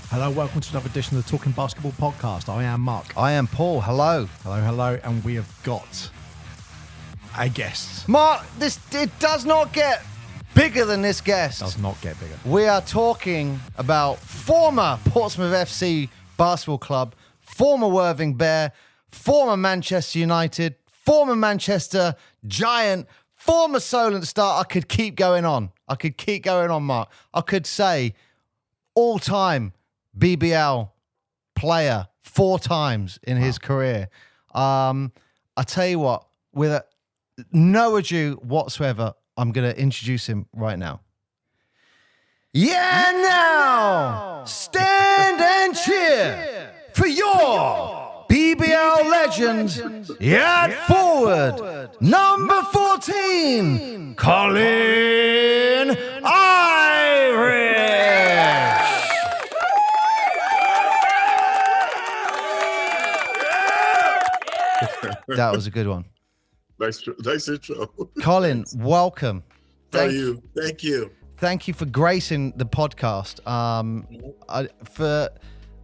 Hello, welcome to another edition of the Talking Basketball podcast. I am Mark. I am Paul. Hello. Hello, and we have got a guest. Mark, it does not get bigger than this guest. Does not get bigger. We are talking about former Portsmouth FC Basketball Club, former Worthing Bear, former Manchester United, former Manchester Giant, former Solent star. I could keep going on, Mark. I could say all-time BBL player 4 times in his career. I tell you what, with no ado whatsoever, I'm going to introduce him right now. Yeah, now stand and cheer for your BBL legend at forward, number 14, Colin Irish. That was a good one. Nice intro. Colin, welcome. How are you? Thank you. Thank you for gracing the podcast. For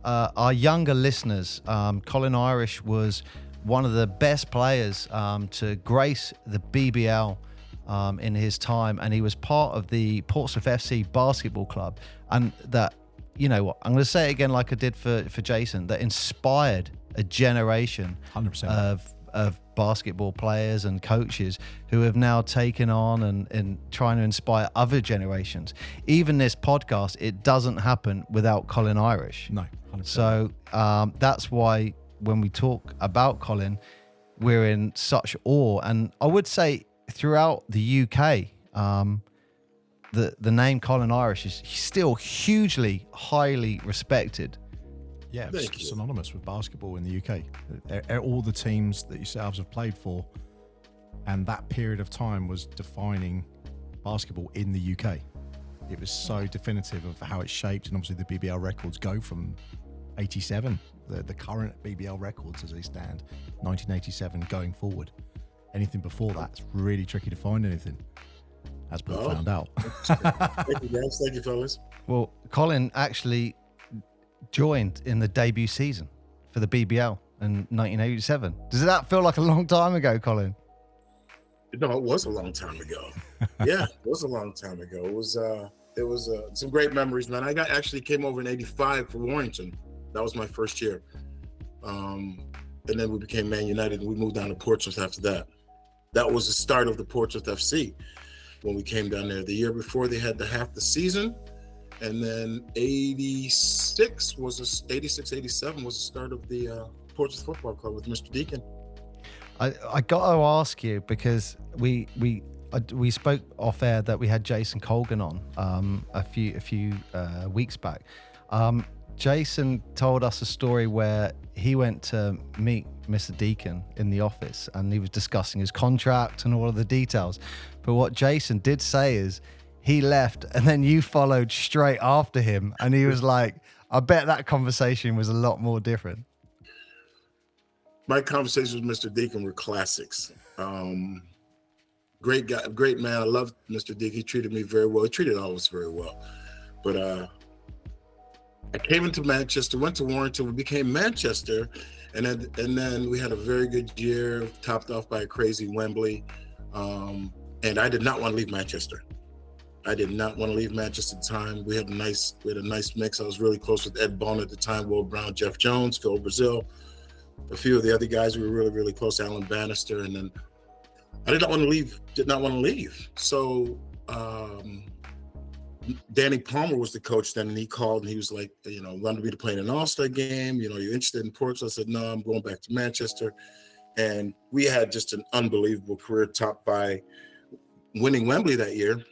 our younger listeners, Colin Irish was one of the best players to grace the BBL in his time, and he was part of the Portsmouth FC Basketball Club. And that, you know what, I'm going to say it again like I did for Jason, that inspired a generation 100%. of basketball players and coaches who have now taken on and trying to inspire other generations. Even this podcast, it doesn't happen without Colin Irish. No, 100%. So that's why when we talk about Colin, we're in such awe. And I would say throughout the UK, the name Colin Irish is still hugely, highly respected. Yeah, it's synonymous with basketball in the UK. All the teams that yourselves have played for, and that period of time was defining basketball in the UK. It was so definitive of how it's shaped, and obviously the BBL records go from 87, the current BBL records as they stand, 1987 going forward. Anything before that, it's really tricky to find anything, as Paul found out. Thank you, guys. Thank you, fellas. Well, Colin actually joined in the debut season for the BBL in 1987. Does that feel like a long time ago, Colin? No, it was a long time ago. Yeah, it was a long time ago. It was some great memories, man. I actually came over in '85 for Warrington. That was my first year. And then we became Man United, and we moved down to Portsmouth after that. That was the start of the Portsmouth FC when we came down there. The year before, they had half the season. And then 86, 87 was the start of the Portsmouth Football Club with Mr. Deacon. I got to ask you, because we spoke off air that we had Jason Colgan on a few weeks back. Jason told us a story where he went to meet Mr. Deacon in the office, and he was discussing his contract and all of the details. But what Jason did say is, he left, and then you followed straight after him, and he was like, I bet that conversation was a lot more different. My conversations with Mr. Deacon were classics. Great guy, great man. I loved Mr. Deacon. He treated me very well. He treated all of us very well. But I came into Manchester, went to Warrington, we became Manchester, and then we had a very good year, topped off by a crazy Wembley. And I did not want to leave Manchester. I did not want to leave Manchester at the time. We had a nice mix. I was really close with Ed Bone at the time, Will Brown, Jeff Jones, Phil Brazil, a few of the other guys we were really, really close, Alan Bannister. And then I did not want to leave. So Danny Palmer was the coach then, and he called and he was like, wanted me to play in an All-Star game. You're interested in Portsmouth? I said, no, I'm going back to Manchester. And we had just an unbelievable career, topped by winning Wembley that year.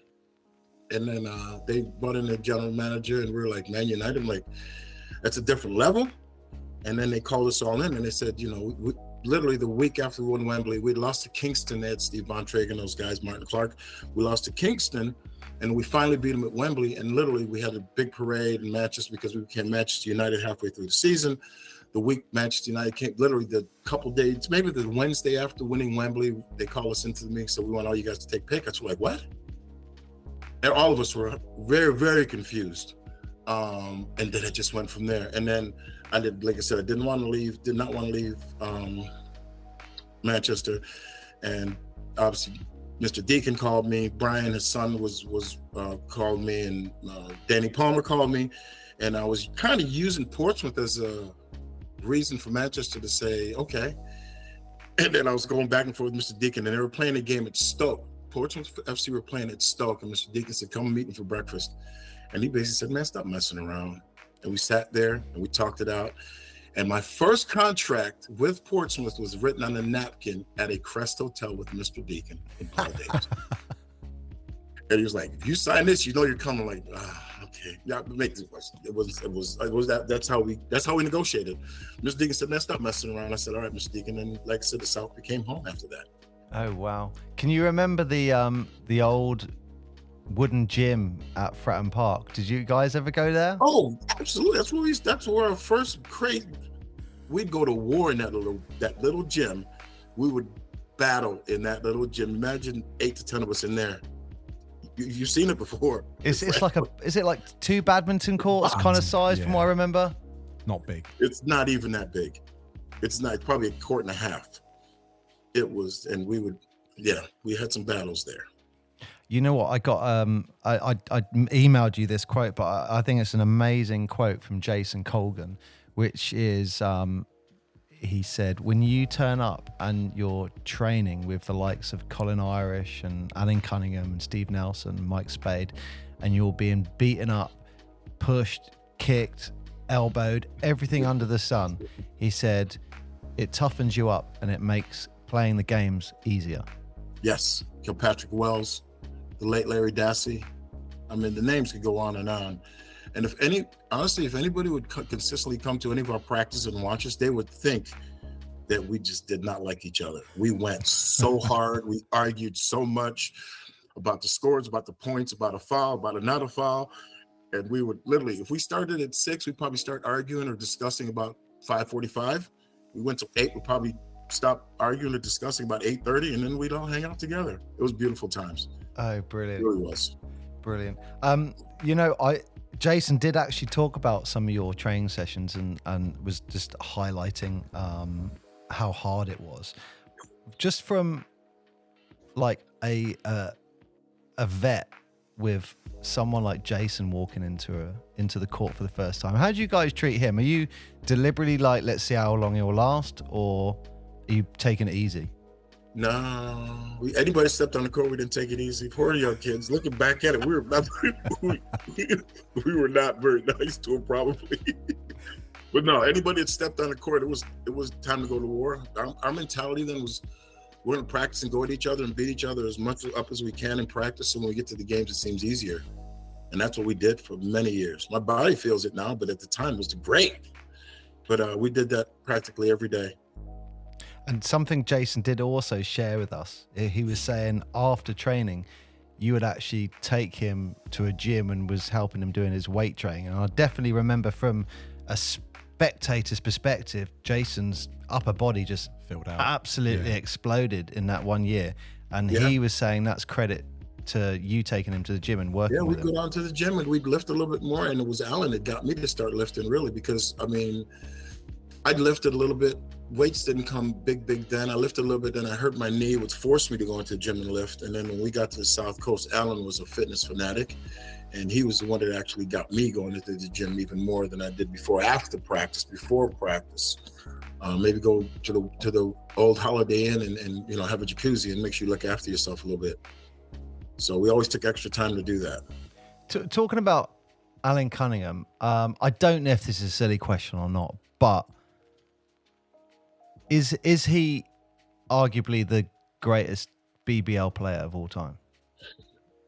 And then they brought in their general manager, and we were like, Man United, I'm like, that's a different level. And then they called us all in, and they said, we, literally the week after we won Wembley, we lost to Kingston. They had Steve Bontrager and those guys, Martin Clark. We lost to Kingston, and we finally beat them at Wembley. And literally we had a big parade in Manchester because we became Manchester United halfway through the season. The week Manchester United came, literally the couple days, maybe the Wednesday after winning Wembley, they called us into the meeting, so we want all you guys to take pay cuts. We're like, what? And all of us were very, very confused. And then it just went from there. And then I did, like I said, I did not want to leave Manchester. And obviously Mr. Deacon called me, Brian, his son, was called me, and Danny Palmer called me. And I was kind of using Portsmouth as a reason for Manchester to say, okay. And then I was going back and forth with Mr. Deacon, and they were playing a game at Stoke. Portsmouth FC were playing at Stoke, and Mr. Deacon said, come meet me for breakfast. And he basically said, man, stop messing around. And we sat there and we talked it out. And my first contract with Portsmouth was written on a napkin at a Crest Hotel with Mr. Deacon and Paul Davis. And he was like, if you sign this, you know you're coming. Like, okay. Yeah, make this. It was that. That's how we negotiated. Mr. Deacon said, man, stop messing around. I said, all right, Mr. Deacon. And like I said, the South became home after that. Oh wow! Can you remember the old wooden gym at Fratton Park? Did you guys ever go there? Oh, absolutely. That's where our first we'd go to war in that little gym. We would battle in that little gym. Imagine 8 to 10 of us in there. You've seen it before. Is it like 2 badminton courts kind of size from what I remember? Not big. It's not even that big. It's probably a court and a half. It was, and we had some battles there. You know what? I got I emailed you this quote, but I think it's an amazing quote from Jason Colgan, which is he said, when you turn up and you're training with the likes of Colin Irish and Alan Cunningham and Steve Nelson and Mike Spade, and you're being beaten up, pushed, kicked, elbowed, everything under the sun, he said, it toughens you up and it makes playing the games easier. Yes, Kilpatrick Wells, the late Larry Dassey. I mean, the names could go on and on. And if anybody would consistently come to any of our practices and watch us, they would think that we just did not like each other. We went so hard. We argued so much about the scores, about the points, about a foul, about another foul. And we would literally, if we started at 6, we'd probably start arguing or discussing about 5:45. We went to 8, we'd probably stop arguing or discussing about 8:30, and then we'd all hang out together. It was beautiful times. Oh, brilliant. It really was. Brilliant. Jason did actually talk about some of your training sessions and was just highlighting how hard it was. Just from like a vet with someone like Jason walking into the court for the first time, how do you guys treat him? Are you deliberately like, let's see how long he'll last, or are you taking it easy? No, anybody stepped on the court, we didn't take it easy. Poor young kids. Looking back at it, we were not very nice to him, probably. But no, anybody that stepped on the court, it was time to go to war. Our mentality then was, we're going to practice and go at each other and beat each other as much up as we can in practice. So when we get to the games, it seems easier. And that's what we did for many years. My body feels it now, but at the time it was great. But we did that practically every day. And something Jason did also share with us, he was saying after training, you would actually take him to a gym and was helping him doing his weight training. And I definitely remember from a spectator's perspective, Jason's upper body just filled out, absolutely exploded in that 1 year. And he was saying that's credit to you taking him to the gym and working with him. We'd go down to the gym and we'd lift a little bit more. And it was Alan that got me to start lifting, really, because, I mean, I'd lifted a little bit. Weights didn't come big then. I lifted a little bit, then I hurt my knee, which forced me to go into the gym and lift. And then when we got to the South Coast, Alan was a fitness fanatic, and he was the one that actually got me going into the gym even more than I did before. Before practice, maybe go to the old Holiday Inn and have a jacuzzi and make sure you look after yourself a little bit. So we always took extra time to do that. Talking about Alan Cunningham, I don't know if this is a silly question or not, but Is he arguably the greatest BBL player of all time?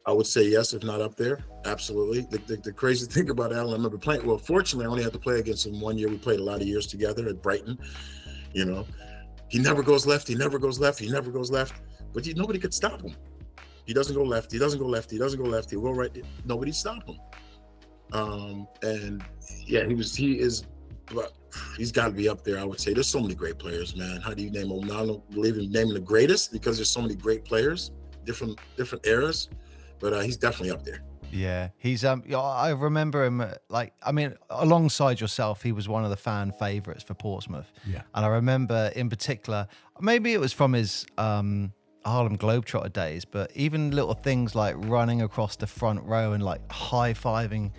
I would say yes, if not up there. Absolutely. The crazy thing about Alan, I remember playing, well, fortunately, I only had to play against him 1 year. We played a lot of years together at Brighton. He never goes left. He never goes left. But nobody could stop him. He doesn't go left. He doesn't go left. He'll go right. Nobody stopped him. But he's got to be up there, I would say. There's so many great players, man. How do you name them? I don't believe in naming the greatest because there's so many great players, different eras. But he's definitely up there. Yeah, he's I remember him alongside yourself, he was one of the fan favourites for Portsmouth. Yeah. And I remember in particular, maybe it was from his Harlem Globetrotter days, but even little things like running across the front row and like high-fiving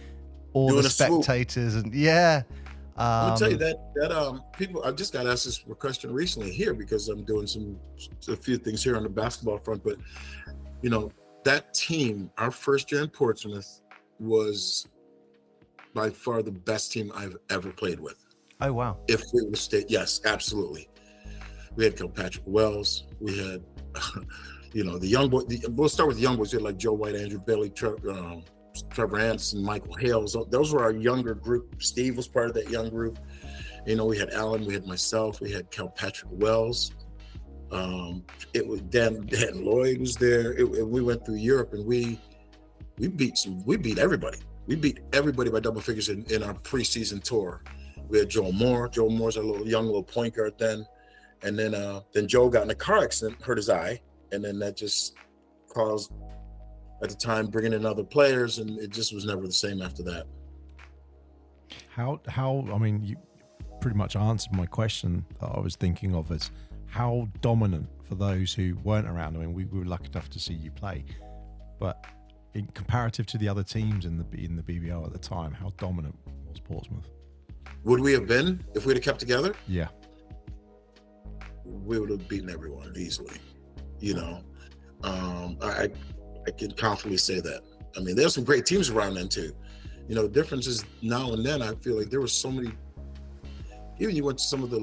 all Doing the a swoop. spectators, and yeah. I'm gonna tell you that people. I just got asked this question recently here because I'm doing a few things here on the basketball front, but you know, that team, our first year in Portsmouth, was by far the best team I've ever played with. Oh wow! If we were state, yes, absolutely. We had Kilpatrick Wells. We had, the young boy. We'll start with the young boys. We had like Joe White, Andrew Bailey, Trevor Anderson, Michael Hales. Those were our younger group. Steve was part of that young group. You know, we had Alan, we had myself, we had Kilpatrick Wells. It was Dan Lloyd was there. We went through Europe and we beat everybody. We beat everybody by double figures in our preseason tour. We had Joe Moore. Joe Moore's our young little point guard then. And then Joe got in a car accident, hurt his eye, and then that just caused, at the time, bringing in other players, and it just was never the same after that. How? I mean, you pretty much answered my question that I was thinking of as how dominant for those who weren't around. I mean, we were lucky enough to see you play, but in comparative to the other teams in the BBL at the time, how dominant was Portsmouth? Would we have been if we'd have kept together? Yeah, we would have beaten everyone easily. You know, I can confidently say that. I mean, there's some great teams around then too. You know, the difference is now and then I feel like there were so many. Even you went to some of the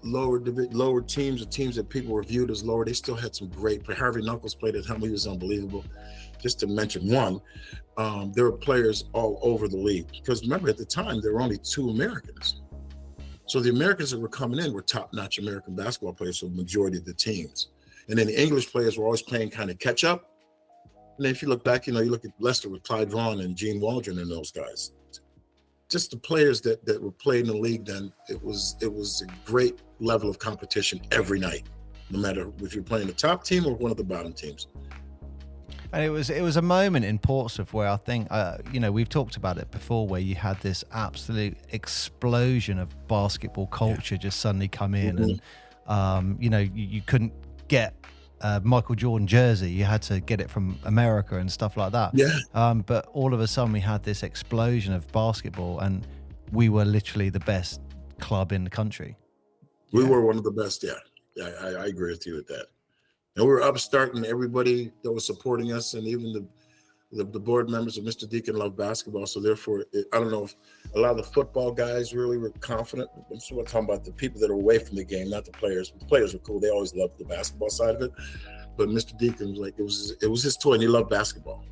lower teams, or teams that people were viewed as lower, they still had some great. Harvey Knuckles played at home; he was unbelievable. Just to mention one, there were players all over the league. Because remember, at the time there were only 2 Americans, so the Americans that were coming in were top-notch American basketball players for the majority of the teams. And then the English players were always playing kind of catch up. And then if you look back, you look at Leicester with Clyde Vaughan and Gene Waldron and those guys. Just the players that were played in the league then, it was a great level of competition every night, no matter if you're playing the top team or one of the bottom teams. And it was a moment in Portsmouth where I think, we've talked about it before, where you had this absolute explosion of basketball culture just suddenly come in. Mm-hmm. And, you couldn't get Michael Jordan jersey. You had to get it from America and stuff like that. Yeah. But all of a sudden we had this explosion of basketball and we were literally the best club in the country. We were one of the best, yeah. I agree with you with that. And we were upstarting everybody that was supporting us, and even the board members of Mr. Deacon loved basketball. So therefore, I don't know if a lot of the football guys really were confident. I'm still talking about the people that are away from the game, not the players. The players were cool. They always loved the basketball side of it. But Mr. Deacon was like, it was his toy, and he loved basketball.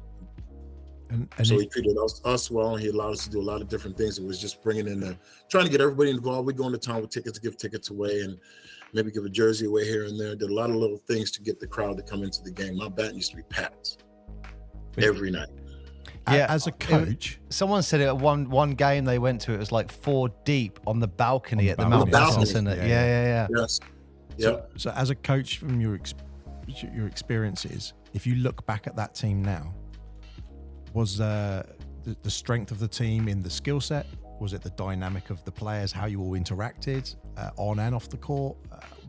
And so he treated us well, and he allowed us to do a lot of different things. It was just bringing in trying to get everybody involved. We'd go into town with tickets, give tickets away, and maybe give a jersey away here and there. Did a lot of little things to get the crowd to come into the game. My bat used to be packed every night. Yeah, as a coach, someone said it at one game they went to. It was like 4 deep on the balcony at the Mount Business, isn't it? Yeah. Yes. Yeah. So as a coach, from your experiences, if you look back at that team now, was the strength of the team in the skill set? Was it the dynamic of the players, how you all interacted on and off the court?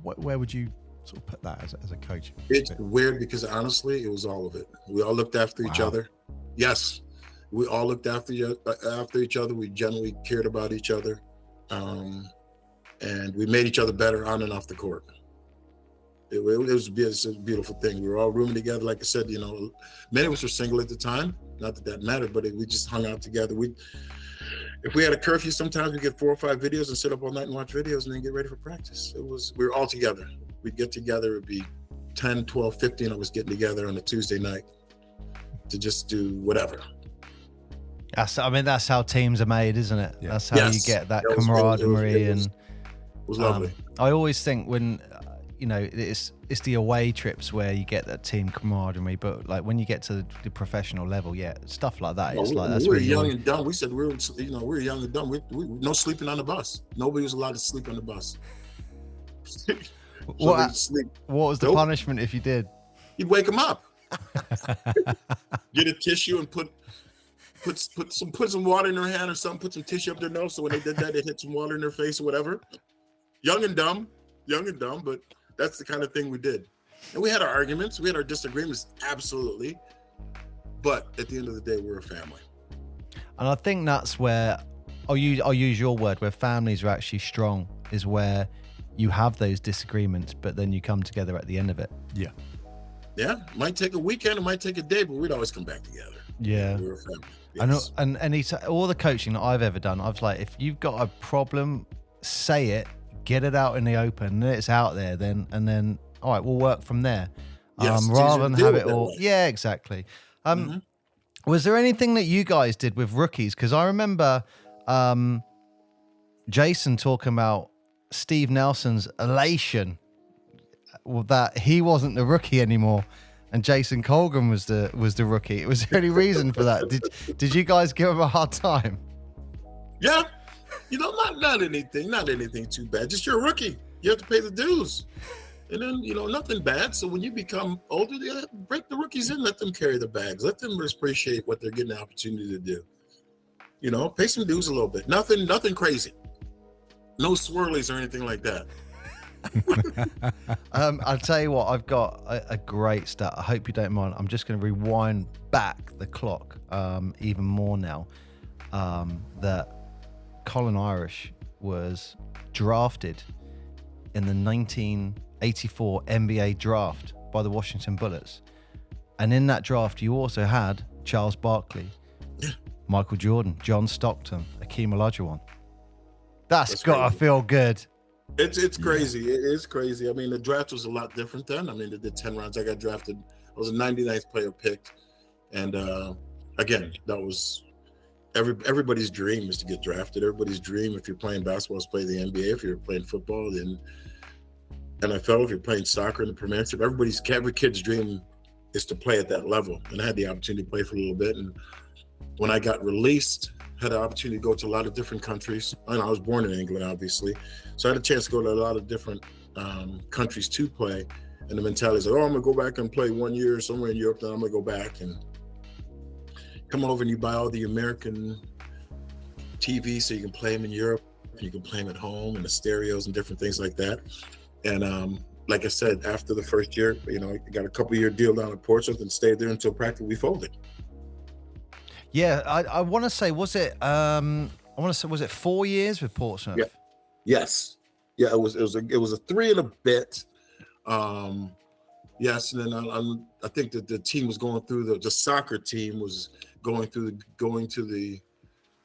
Where would you sort of put that as a coach? It's weird because honestly, it was all of it. We all looked after each other. Yes, we all looked after each other. We generally cared about each other, and we made each other better on and off the court. It was a beautiful thing. We were all rooming together. Like I said, many of us were single at the time. Not that mattered, but we just hung out together. If we had a curfew, sometimes we get 4 or 5 videos and sit up all night and watch videos and then get ready for practice. We were all together. We'd get together. It'd be 10, 12, 15 of us getting together on a Tuesday night to just do whatever. That's how teams are made, isn't it? Yeah. That's how you get that camaraderie. It was lovely. I always think when, it's the away trips where you get that team camaraderie, but like when you get to the professional level, stuff like that. It's like that's we were young and dumb. We said we were young and dumb. We no sleeping on the bus. Nobody was allowed to sleep on the bus. What was the punishment if you did? You'd wake them up. Get a tissue and put put some water in their hand or something, put some tissue up their nose. So when they did that, they hit some water in their face or whatever. Young and dumb, but that's the kind of thing we did. And we had our arguments, we had our disagreements, absolutely. But at the end of the day, we're a family. And I think that's where I'll use your word, where families are actually strong, is where you have those disagreements, but then you come together at the end of it. Yeah. Yeah. Might take a weekend, it might take a day, but we'd always come back together. Yeah. We're a family. Yes. Yes. And all the coaching that I've ever done, I was like, if you've got a problem, say it, get it out in the open, and it's out there, then all right, we'll work from there. Yes, Rather than have it all. Way. Yeah, exactly. Was there anything that you guys did with rookies? Because I remember Jason talking about Steve Nelson's elation that he wasn't the rookie anymore, and Jason Colgan was the rookie. Was there any reason for that? Did you guys give him a hard time? Yeah, not anything too bad. Just you're a rookie. You have to pay the dues, and then nothing bad. So when you become older, they break the rookies in, let them carry the bags, let them appreciate what they're getting the opportunity to do. Pay some dues a little bit. Nothing crazy. No swirlies or anything like that. I'll tell you what, I've got a great stat. I hope you don't mind. I'm just going to rewind back the clock even more now. That Colin Irish was drafted in the 1984 NBA draft by the Washington Bullets. And in that draft, you also had Charles Barkley, Michael Jordan, John Stockton, Akeem Olajuwon. That's got to feel good. It's crazy. It is crazy. I mean, the draft was a lot different then. I mean, they did 10 rounds. I got drafted. I was a 99th player picked. And again, that was everybody's dream is to get drafted. Everybody's dream, if you're playing basketball, is play the NBA. If you're playing football, then NFL. If you're playing soccer in the Premiership, every kid's dream is to play at that level. And I had the opportunity to play for a little bit. And when I got released, had the opportunity to go to a lot of different countries. And I was born in England, obviously. So I had a chance to go to a lot of different countries to play. And the mentality is like, I'm going to go back and play 1 year somewhere in Europe, then I'm going to go back and come over and you buy all the American TV so you can play them in Europe and you can play them at home and the stereos and different things like that. And like I said, after the first year, I got a couple-year deal down at Portsmouth and stayed there until practically we folded. Yeah, I want to say, was it 4 years with Portsmouth? Yeah. Yes. Yeah, it was a 3 and a bit. Yes, and then I think that the team was going through the soccer team was going to the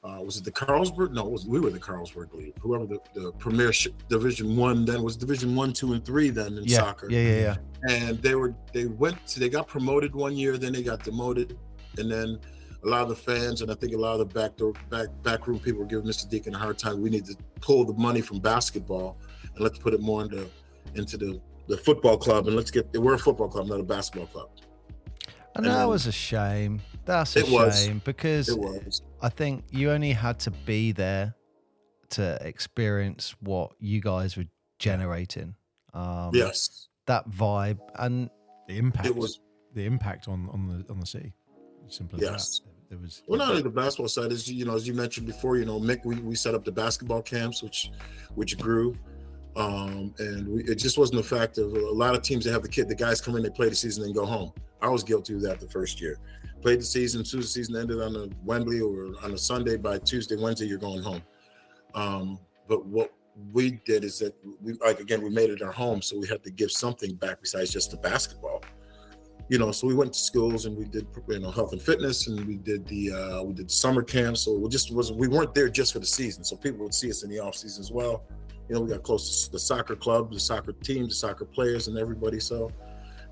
was it the Carlsberg? No, we were the Carlsberg League. Whoever the Premiership Division 1 then was Division 1, 2, and 3 then in soccer. Yeah. And they got promoted 1 year, then they got demoted, and then a lot of the fans and I think a lot of the backroom people were giving Mr. Deacon a hard time. We need to pull the money from basketball and let's put it more into the football club, and we're a football club, not a basketball club. And that was a shame. That's a shame because I think you only had to be there to experience what you guys were generating. Yes, that vibe and the impact. It was the impact on the city. Simple as that. There was not only the basketball side, as as you mentioned before, Mick, we set up the basketball camps, which grew. It just wasn't a fact of a lot of teams that have the guys come in, they play the season, then go home. I was guilty of that the first year. Played the season, as soon as the season ended on a Wembley or on a Sunday, by Tuesday, Wednesday, you're going home. But what we did is that we made it our home, so we had to give something back besides just the basketball. So we went to schools and we did health and fitness, and we did the summer camps. So we weren't there just for the season. So people would see us in the off season as well. We got close to the soccer club, the soccer team, the soccer players, and everybody. So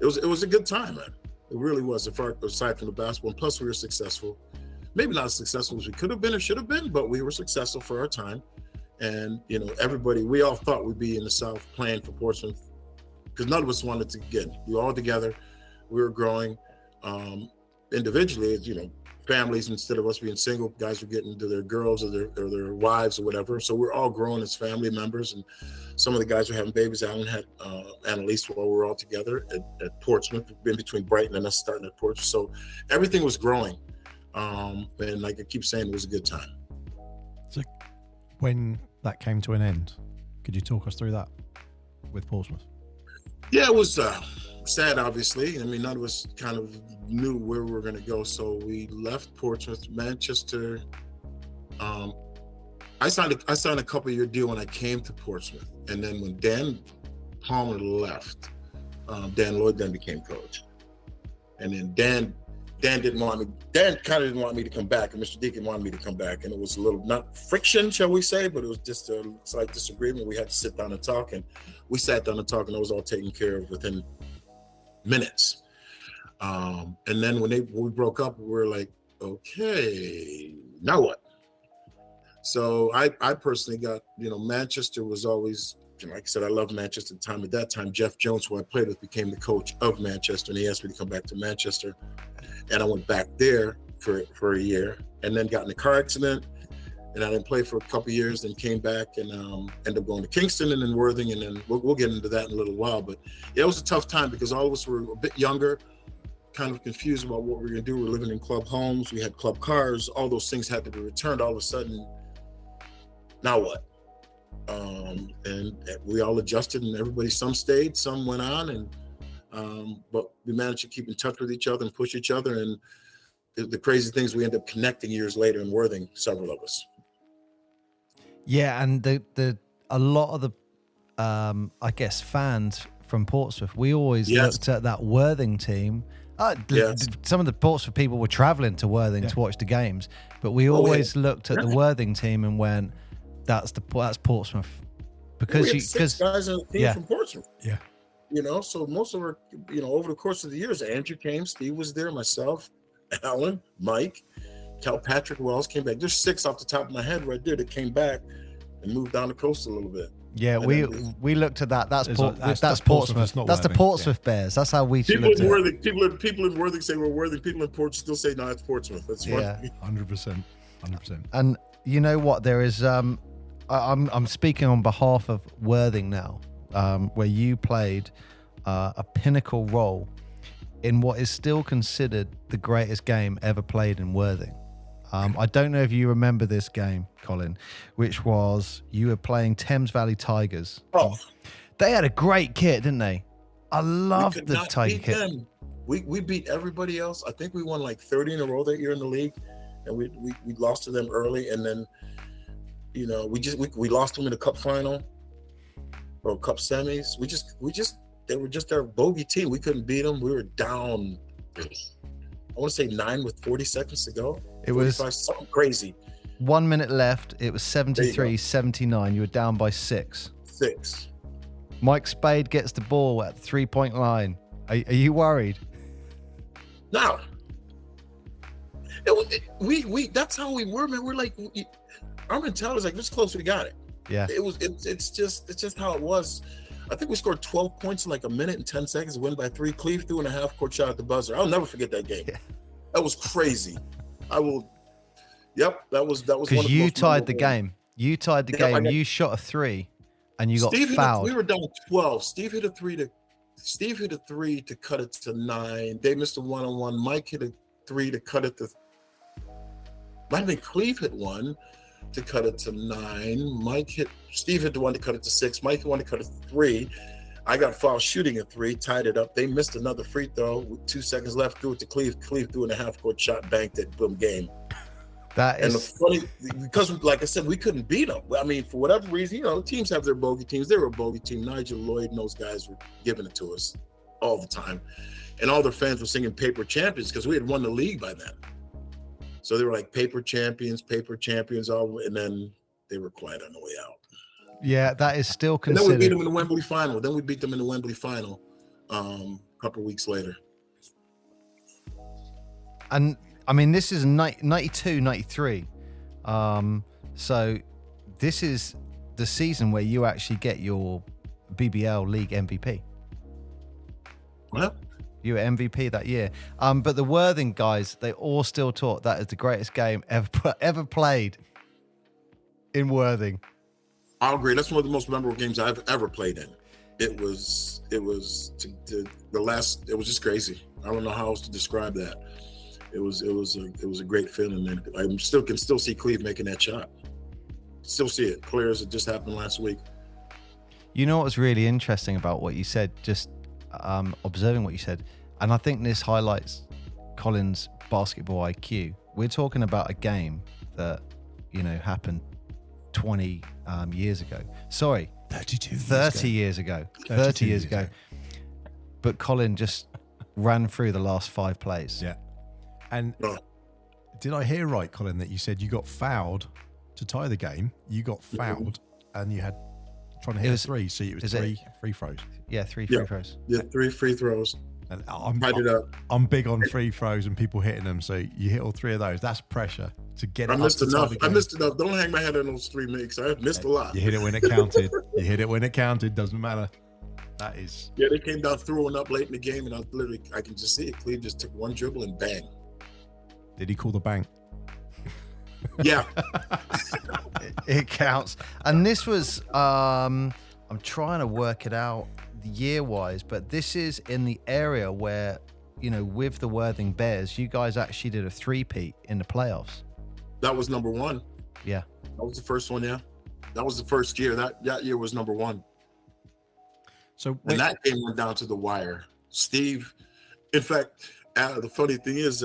it was a good time, man. It really was. Aside from the basketball, and plus we were successful. Maybe not as successful as we could have been or should have been, but we were successful for our time. And everybody, we all thought we'd be in the South playing for Portsmouth because none of us wanted to get. We were all together. We were growing individually, families, instead of us being single, guys were getting to their girls or their wives or whatever. So we're all growing as family members, and some of the guys were having babies. Alan had Annalise while we were all together at Portsmouth, in between Brighton and us starting at Portsmouth. So everything was growing. And like I keep saying, it was a good time. So when that came to an end, could you talk us through that with Portsmouth? Yeah, it was sad, obviously. I mean, none of us kind of knew where we were going to go. So we left Portsmouth, Manchester. I signed a couple-year deal when I came to Portsmouth. And then when Dan Palmer left, Dan Lloyd then became coach. And then Dan kind of didn't want me to come back, and Mr. Deacon wanted me to come back. And it was a little, not friction, shall we say, but it was just a slight disagreement. We had to sit down and talk, and we sat down and talked, and it was all taken care of within minutes. And then when we broke up, we were like, okay, now what? So I personally got, Manchester was always, like I said, I love Manchester at the time. At that time, Jeff Jones, who I played with, became the coach of Manchester, and he asked me to come back to Manchester. And I went back there for a year, and then got in a car accident, and I didn't play for a couple of years, then came back and ended up going to Kingston and then Worthing, and then we'll get into that in a little while. But yeah, it was a tough time because all of us were a bit younger, kind of confused about what we were going to do. We were living in club homes, we had club cars, all those things had to be returned. All of a sudden, now what? And we all adjusted, and everybody, some stayed, some went on, and but we managed to keep in touch with each other and push each other. And the crazy things, we ended up connecting years later in Worthing, several of us. Yeah, and a lot of the I guess fans from Portsmouth, we always looked at that Worthing team. Some of the Portsmouth people were traveling to Worthing to watch the games, but we always looked at the Worthing team and went, that's Portsmouth, because we had six guys on the team from Portsmouth. Yeah, so most of our, over the course of the years, Andrew came, Steve was there, myself, Alan, Mike, Cal Patrick Wells came back. There's six off the top of my head right there that came back and moved down the coast a little bit. Yeah, and we looked at that. That's Portsmouth. Portsmouth. That's the Portsmouth Bears. That's how we people looked in at Worthing. People in Worthing say we're Worthing. People in Portsmouth still say no, it's Portsmouth. That's funny. Yeah, 100%. And you know what? There is. I'm speaking on behalf of Worthing now, where you played a pinnacle role in what is still considered the greatest game ever played in Worthing. I don't know if you remember this game, Colin, which was you were playing Thames Valley Tigers. Oh, they had a great kit, didn't they? I loved the Tiger kit. Them. We beat everybody else. I think we won like 30 in a row that year in the league, and we lost to them early, and then we lost them in the cup final or cup semis. They were just our bogey team. We couldn't beat them. We were down, I want to say 9 with 40 seconds to go. It was something crazy. 1 minute left. It was 73-79. You were down by 6. Mike Spade gets the ball at the 3-point line. Are you worried? No. That's how we were, man. We're like, our mentality is like, this close, we got it. Yeah. It's just how it was. I think we scored 12 points in like a minute and 10 seconds, win by 3. Cleve threw in a half-court shot at the buzzer. I'll never forget that game. Yeah. That was crazy. That was because you tied the game. You tied the game. You shot a 3, and you got fouled. We were down 12. Steve hit a 3 to cut it to 9. They missed a 1-on-1. Mike hit a 3 to cut it to. I think Cleve hit 1 to cut it to 9. Steve hit the 1 to cut it to 6. Mike hit 1 to cut it to 3. I got fouled shooting a 3, tied it up. They missed another free throw with 2 seconds left. Threw it to Cleve. Cleve threw in a half-court shot, banked it, boom, game. And the funny, because like I said, we couldn't beat them. I mean, for whatever reason, teams have their bogey teams. They were a bogey team. Nigel Lloyd and those guys were giving it to us all the time. And all their fans were singing Paper Champions because we had won the league by then. So they were like Paper Champions, all, and then they were quiet on the way out. Yeah, that is still considered. And then we beat them in the Wembley final. A couple of weeks later. And I mean, this is 92, 93. So this is the season where you actually get your BBL league MVP. Well, you were MVP that year. But the Worthing guys, they all still talk that is the greatest game ever played in Worthing. I'll agree. That's one of the most memorable games I've ever played in. It was just crazy. I don't know how else to describe that. it was a great feeling, and I can still see Cleve making that shot. Still see it clear as it just happened last week. You know what was really interesting about what you said, just observing what you said, and I think this highlights Colin's basketball IQ. We're talking about a game that, you know, happened 20 years ago. Sorry, 30 years ago. 30 years ago. But Colin just ran through the last 5 plays. Yeah. And did I hear right, Colin, that you said you got fouled to tie the game? You got fouled and you had trying to hit a 3, so it was 3 free throws. Yeah, 3 free throws. Yeah, 3 free throws. And I'm big on free throws and people hitting them, so you hit all 3 of those. That's pressure to get it. I missed enough. Don't hang my head on those 3 makes. I missed a lot. You hit it when it counted. You hit it when it counted. Doesn't matter. That is. Yeah, they came down throwing up late in the game, and I can just see it. Cleve just took one dribble and bang. Did he call the bank? Yeah. It counts. And this was, I'm trying to work it out year-wise, but this is in the area where, you know, with the Worthing Bears, you guys actually did a 3-peat in the playoffs. That was number 1. Yeah. That was the first one, yeah. That was the first year. That year was number 1. So and that game went down to the wire. Steve, in fact, the funny thing is,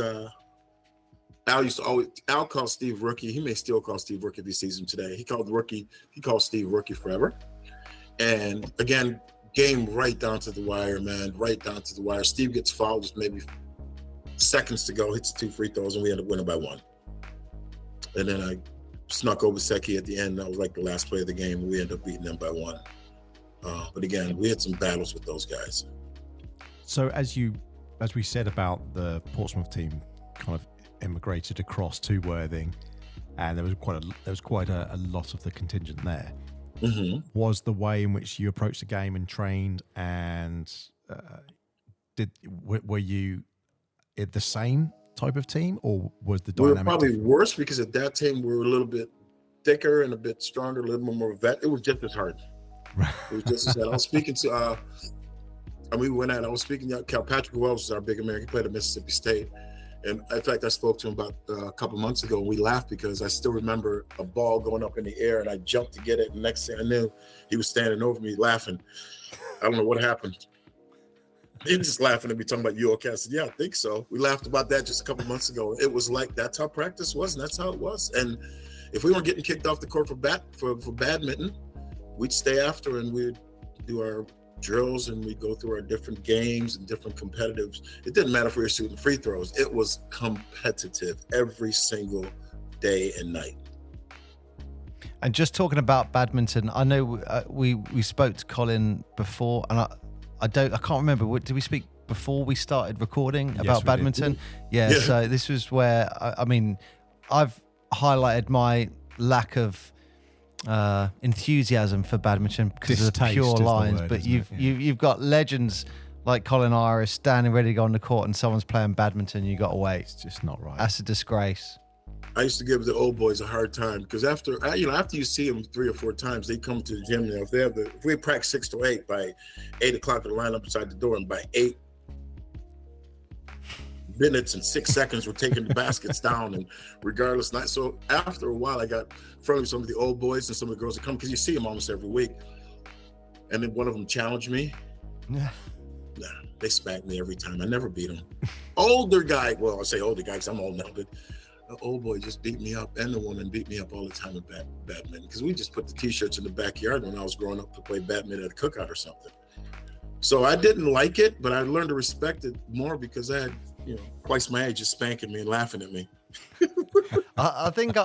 Al called Steve rookie. He may still call Steve rookie if he sees him today. He called Steve rookie forever. And again, game right down to the wire, man, right down to the wire. Steve gets fouled with maybe seconds to go, hits 2 free throws, and we end up winning by 1. And then I snuck over Seki at the end. That was like the last play of the game. We ended up beating them by 1. But again, we had some battles with those guys. So as we said about the Portsmouth team kind of immigrated across to Worthing, and there was quite a lot of the contingent there. Mm-hmm. Was the way in which you approached the game and trained, and were you the same type of team, or was the dynamic? We were probably worse, because at that time we were a little bit thicker and a bit stronger, a little bit more vet. It was just as hard. It was just as hard. I was speaking to, I was speaking to Patrick Wells, was our big American, played at Mississippi State. And in fact, I spoke to him about a couple months ago, and we laughed because I still remember a ball going up in the air, and I jumped to get it. And next thing I knew, he was standing over me laughing. I don't know what happened. He was just laughing at me, talking about you okay. I said, yeah, I think so. We laughed about that just a couple months ago. It was like, that's how practice was, and that's how it was. And if we weren't getting kicked off the court for badminton, we'd stay after and we'd do our drills, and we go through our different games and different competitives. It didn't matter if we were shooting free throws. It was competitive every single day and night. And just talking about badminton, I know we spoke to Colin before, and I can't remember. Did we speak before we started recording about badminton? Yeah. So this was where I've highlighted my lack of enthusiasm for badminton because of the pure lines, but you've got legends like Colin Irish standing ready to go on the court, and someone's playing badminton. You got to wait. It's just not right. That's a disgrace. I used to give the old boys a hard time because after you see them 3 or 4 times, they come to the gym. You know, if we practice 6 to 8, by 8 o'clock they line up beside the door, and by 8 minutes and 6 seconds we're taking the baskets down, and regardless. So after a while, I got friendly with some of the old boys and some of the girls that come, because you see them almost every week. And then one of them challenged me. Yeah. Nah, they spanked me every time. I never beat them. Older guy, well, I say older guy because I'm old now, but the old boy just beat me up, and the woman beat me up all the time in badminton, because we just put the t-shirts in the backyard when I was growing up to play badminton at a cookout or something. So I didn't like it, but I learned to respect it more because I had, twice my age just spanking me and laughing at me. I think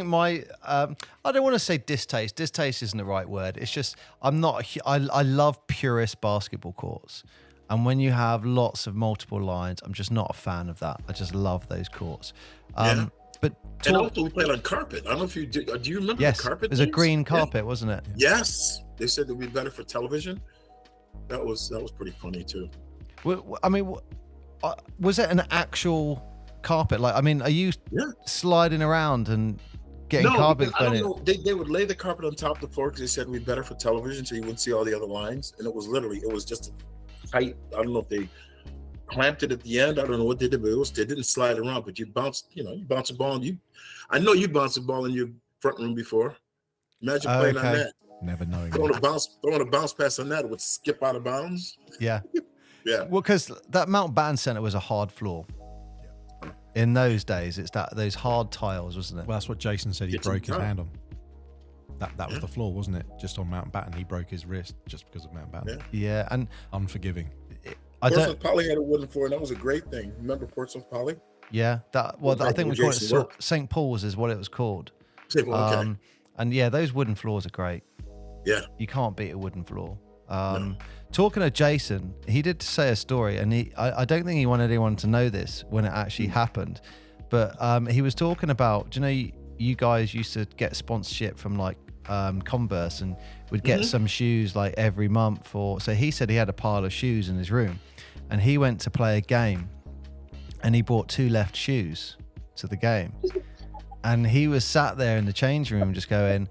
my I don't want to say distaste. Distaste isn't the right word. It's just I love purist basketball courts, and when you have lots of multiple lines, I'm just not a fan of that. I just love those courts. But and also we played on carpet. I don't know if you do you remember the carpet? It was a green carpet, wasn't it? Yes, they said it would be better for television. That was pretty funny too. I mean, was it an actual carpet? Like, I mean, are you sliding around and getting carpet? I don't know. They would lay the carpet on top of the floor because they said it would be better for television, so you wouldn't see all the other lines. And it was just a tight. I don't know if they clamped it at the end. I don't know what they did, but it didn't slide around. But you bounce a ball. And I know you bounced a ball in your front room before. Imagine playing on that. Never knowing. Throwing a bounce pass on that would skip out of bounds. Yeah. Yeah. Well, because that Mountbatten Centre was a hard floor. In those days, it's those hard tiles, wasn't it? Well, that's what Jason said. He broke his hand on. That was the floor, wasn't it? Just on Mountbatten, he broke his wrist just because of Mountbatten. Yeah, and unforgiving. Portsmouth Poly had a wooden floor, and that was a great thing. Remember Portsmouth Poly? Yeah, I think we called it St. Paul's is what it was called. Okay. And yeah, those wooden floors are great. Yeah, you can't beat a wooden floor. No. Talking to Jason, he did say a story, and I don't think he wanted anyone to know this when it actually happened, but he was talking about, do you know, you guys used to get sponsorship from like Converse and would get some shoes like every month, so he said he had a pile of shoes in his room, and he went to play a game, and he brought 2 left shoes to the game, and he was sat there in the change room just going,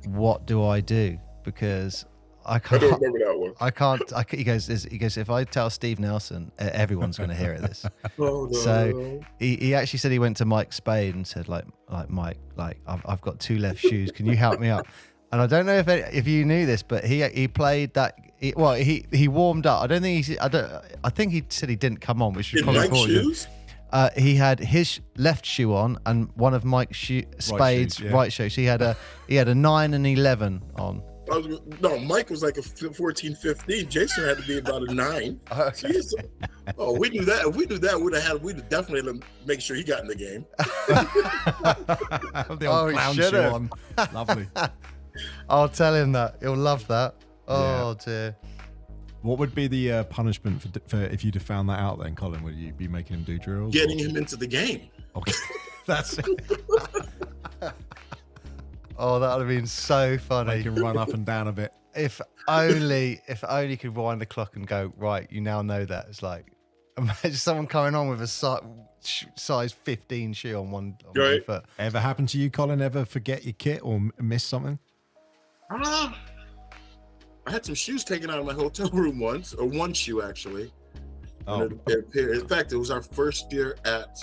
what do I do? Because I can't. I don't remember that one. He goes, if I tell Steve Nelson, everyone's going to hear this. Oh, no. So he actually said he went to Mike Spade and said, like Mike, like I've got 2 left shoes. Can you help me out? And I don't know if you knew this, but he played that. He warmed up. I think he said he didn't come on, which was probably Mike's shoes. He had his left shoe on and one of Mike Spade's right shoes. He had a 9 and 11 on. No, Mike was like a 14, 15. Jason had to be about a 9. Okay. Oh, we knew that. If we knew that, we'd definitely make sure he got in the game. The old clown shoe on. Lovely. I'll tell him that. He'll love that. Oh, dear. What would be the punishment for if you'd have found that out then, Colin? Would you be making him do drills? Getting him into the game. Okay. That's it. Oh, that would have been so funny. Make him run up and down a bit. If only could wind the clock and go, right, you now know that. It's like, imagine someone coming on with a size 15 shoe on one foot. Ever happened to you, Colin? Ever forget your kit or miss something? I had some shoes taken out of my hotel room once, or one shoe actually. Oh. In fact, it was our first year at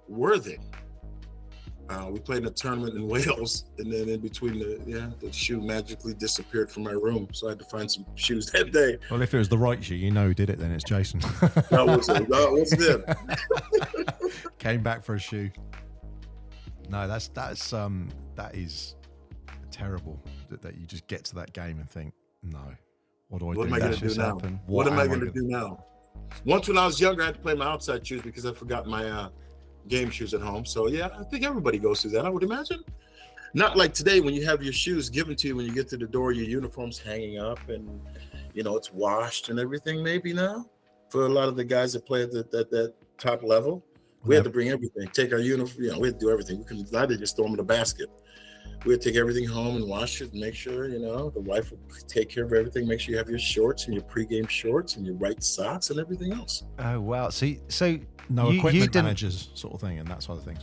Worthing. We played in a tournament in Wales, and then in between the shoe magically disappeared from my room, so I had to find some shoes that day. Well, if it was the right shoe, you know who did it. Then it's Jason. That was them. Came back for a shoe. No, that is terrible. That you just get to that game and think, no, what do I do? What am I going to do now? What am I going to do now? Once when I was younger, I had to play my outside shoes because I forgot my game shoes at home. So yeah, I think everybody goes through that, I would imagine. Not like today when you have your shoes given to you when you get to the door, your uniform's hanging up and it's washed and everything. Maybe now for a lot of the guys that play at that top level, we had to bring everything, take our uniform, we had to do everything. We couldn't either just throw them in the basket. We had to take everything home and wash it and make sure, the wife would take care of everything, make sure you have your shorts and your pregame shorts and your right socks and everything else. Oh, wow. So no equipment managers sort of thing and that sort of things.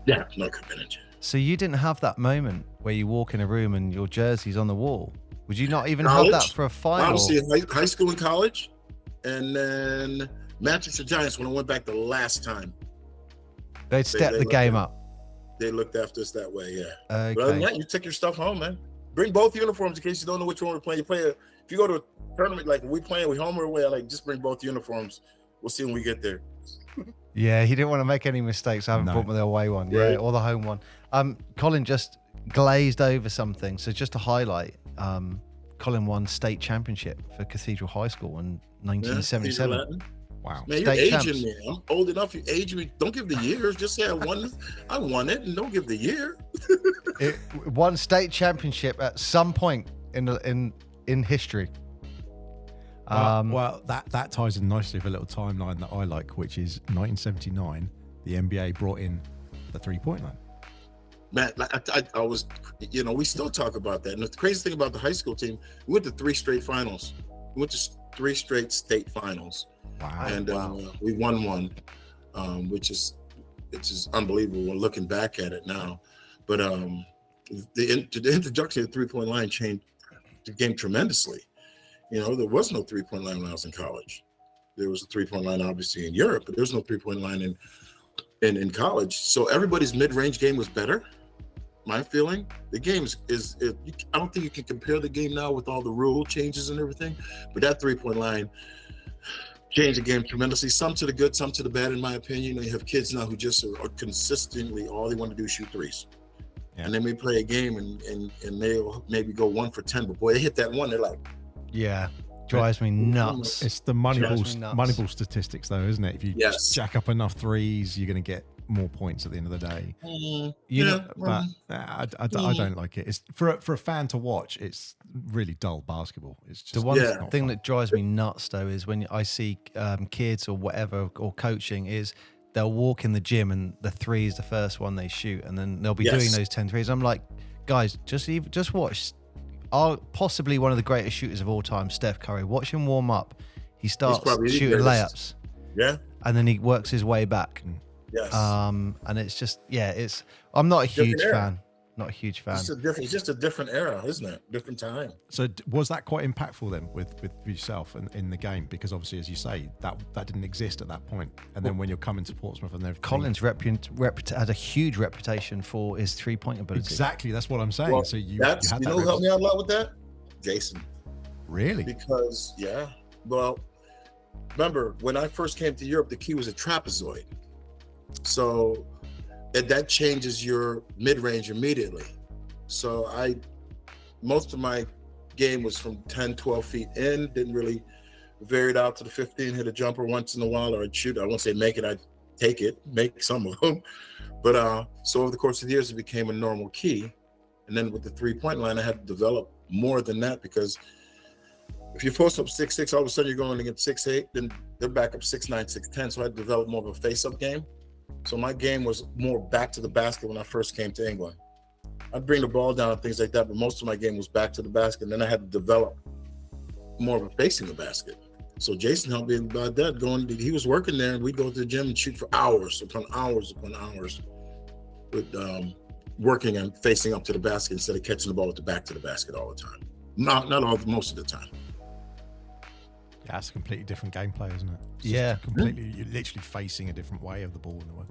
Yeah, no equipment manager. So you didn't have that moment where you walk in a room and your jersey's on the wall? Would you not even have that for a final? Honestly, high school and college, and then Manchester Giants when I went back the last time. They'd step the game up. They looked after us that way, yeah. Okay. But other than that, you take your stuff home, man. Bring both uniforms in case you don't know which one we're playing. If you go to a tournament like we playing, we home or away, just bring both uniforms. We'll see when we get there. Yeah, he didn't want to make any mistakes. I haven't brought the away one, or the home one. Colin just glazed over something. So just to highlight, Colin won state championship for Cathedral High School in 1977. Wow. Man, you're aging me. I'm old enough. You age me. Don't give the years. Just say I won it, and don't give the year. It won state championship at some point in history. Well, that ties in nicely with a little timeline that I like, which is 1979. The NBA brought in the 3-point line. Man, I was, we still talk about that. And the crazy thing about the high school team, we went to 3 straight finals. We went to 3 straight state finals. Wow. And we won one, which is unbelievable when looking back at it now. But the introduction of the 3-point line changed the game tremendously. There was no 3-point line when I was in college. There was a 3-point line, obviously, in Europe, but there was no 3-point line in college. So everybody's mid-range game was better. My feeling, the game is I don't think you can compare the game now with all the rule changes and everything, but that 3-point line changed the game tremendously. Some to the good, some to the bad, in my opinion. You have kids now who just are consistently, all they want to do is shoot threes. Yeah. And then we play a game and they'll maybe go 1 for 10, but boy, they hit that one, they're like, yeah, drives me nuts. It's the Moneyball statistics, though, isn't it? If you jack up enough threes, you're going to get more points at the end of the day. I don't like it. It's for a fan to watch. It's really dull basketball. It's just the one thing that drives me nuts, though, is when I see kids or whatever or coaching is they'll walk in the gym and the three is the first one they shoot, and then they'll be doing those 10 threes. I'm like, guys, just watch. Possibly one of the greatest shooters of all time, Steph Curry. Watch him warm up. He starts shooting layups. Yeah. And then he works his way back. Yes. And it's just, I'm not a huge fan. Not a huge fan. It's just a different era, isn't it? Different time. So was that quite impactful then with yourself and in the game? Because obviously, as you say, that didn't exist at that point. And then when you're coming to Portsmouth and everything. Colin's had a huge reputation for his 3-point ability. Exactly. That's what I'm saying. Well, so you had that. You know who helped me out a lot with that? Jason. Really? Because, well, remember, when I first came to Europe, the key was a trapezoid. So that changes your mid-range immediately. So most of my game was from 10, 12 feet in, didn't really vary it out to the 15, hit a jumper once in a while, or I'd shoot. I won't say make it, I'd take it, make some of them. But so over the course of the years, it became a normal key. And then with the 3-point line, I had to develop more than that, because if you post up 6'6", all of a sudden you're going against 6'8", then they're back up 6'9", 6'10". So I had to develop more of a face-up game. So my game was more back to the basket when I first came to England. I'd bring the ball down and things like that, but most of my game was back to the basket. And then I had to develop more of a facing the basket. So Jason helped me about that. He was working there, and we'd go to the gym and shoot for hours upon hours upon hours with working and facing up to the basket instead of catching the ball with the back to the basket all the time. Not all, most of the time. Yeah, it's a completely different gameplay, isn't it? You're literally facing a different way of the ball in a way.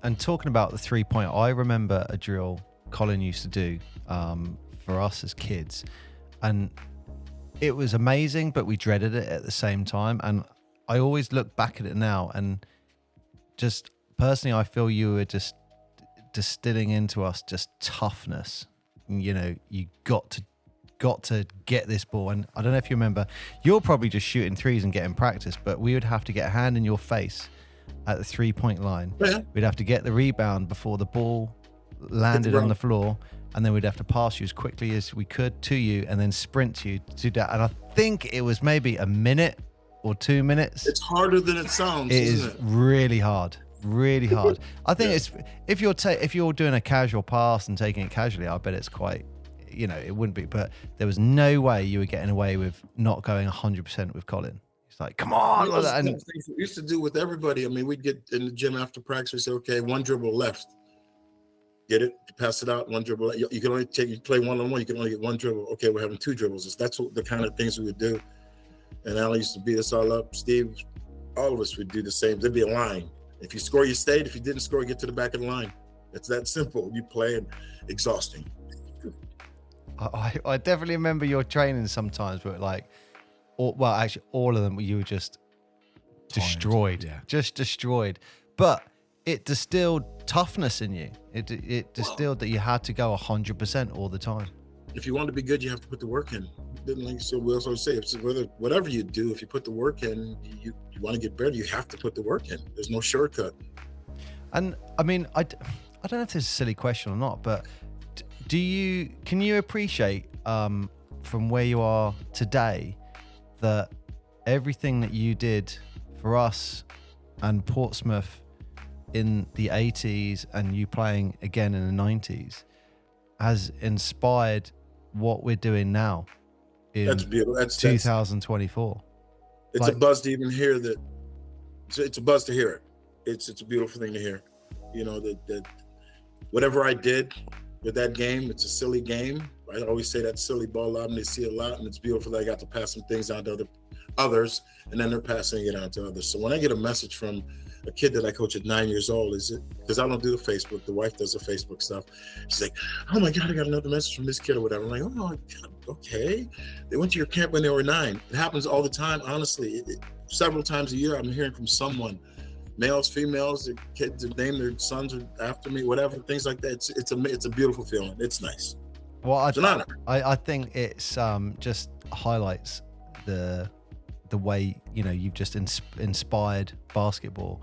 And talking about the 3-point, I remember a drill Colin used to do for us as kids, and it was amazing, but we dreaded it at the same time. And I always look back at it now, and just personally, I feel you were just distilling into us just toughness. You know, you got to get this ball. And I don't know if you remember, you're probably just shooting threes and getting practice, but we would have to get a hand in your face at the 3-point line. Yeah. We'd have to get the rebound before the ball landed on the floor, and then we'd have to pass you as quickly as we could to you and then sprint you to that. And I think it was maybe a minute or 2 minutes. It's harder than it sounds. It is really hard. Really hard. I think it's if you're doing a casual pass and taking it casually, I bet it's quite, it wouldn't be, but there was no way you were getting away with not going 100% with Colin. It's like, come on. And we used to do with everybody. I mean, we'd get in the gym after practice. We say, okay, 1 dribble left. Get it, pass it out, 1 dribble. You can only play 1-on-1. You can only get 1 dribble. Okay, we're having 2 dribbles. That's what the kind of things we would do. And Alan used to beat us all up. Steve, all of us would do the same. There'd be a line. If you score, you stayed. If you didn't score, you get to the back of the line. It's that simple. You play and exhausting. I definitely remember your training sometimes, but actually all of them, you were just destroyed, just destroyed. But it distilled toughness in you. It distilled that you had to go 100% all the time. If you want to be good, you have to put the work in. So we also say, whatever you do, if you put the work in, you want to get better, you have to put the work in. There's no shortcut. And I mean, I don't know if this is a silly question or not, but can you appreciate from where you are today that everything that you did for us and Portsmouth in the 80s and you playing again in the 90s has inspired what we're doing now in 2024? It's a buzz to even hear that. It's a buzz to hear it. It's a beautiful thing to hear. That whatever I did with that game, it's a silly game. I always say that silly ball lob, and they see a lot, and it's beautiful that I got to pass some things out to other others, and then they're passing it on to others. So when I get a message from a kid that I coach at 9 years old, is it because I don't do the Facebook, the wife does the Facebook stuff. She's like, oh my God, I got another message from this kid or whatever. I'm like, oh my God, okay. They went to your camp when they were 9. It happens all the time, honestly. Several times a year, I'm hearing from someone, males, females, their kids, their name, their sons are after me, whatever, things like that. It's a beautiful feeling. It's nice. Well, it's an honor. I think it's just highlights the way, you know, you've just inspired basketball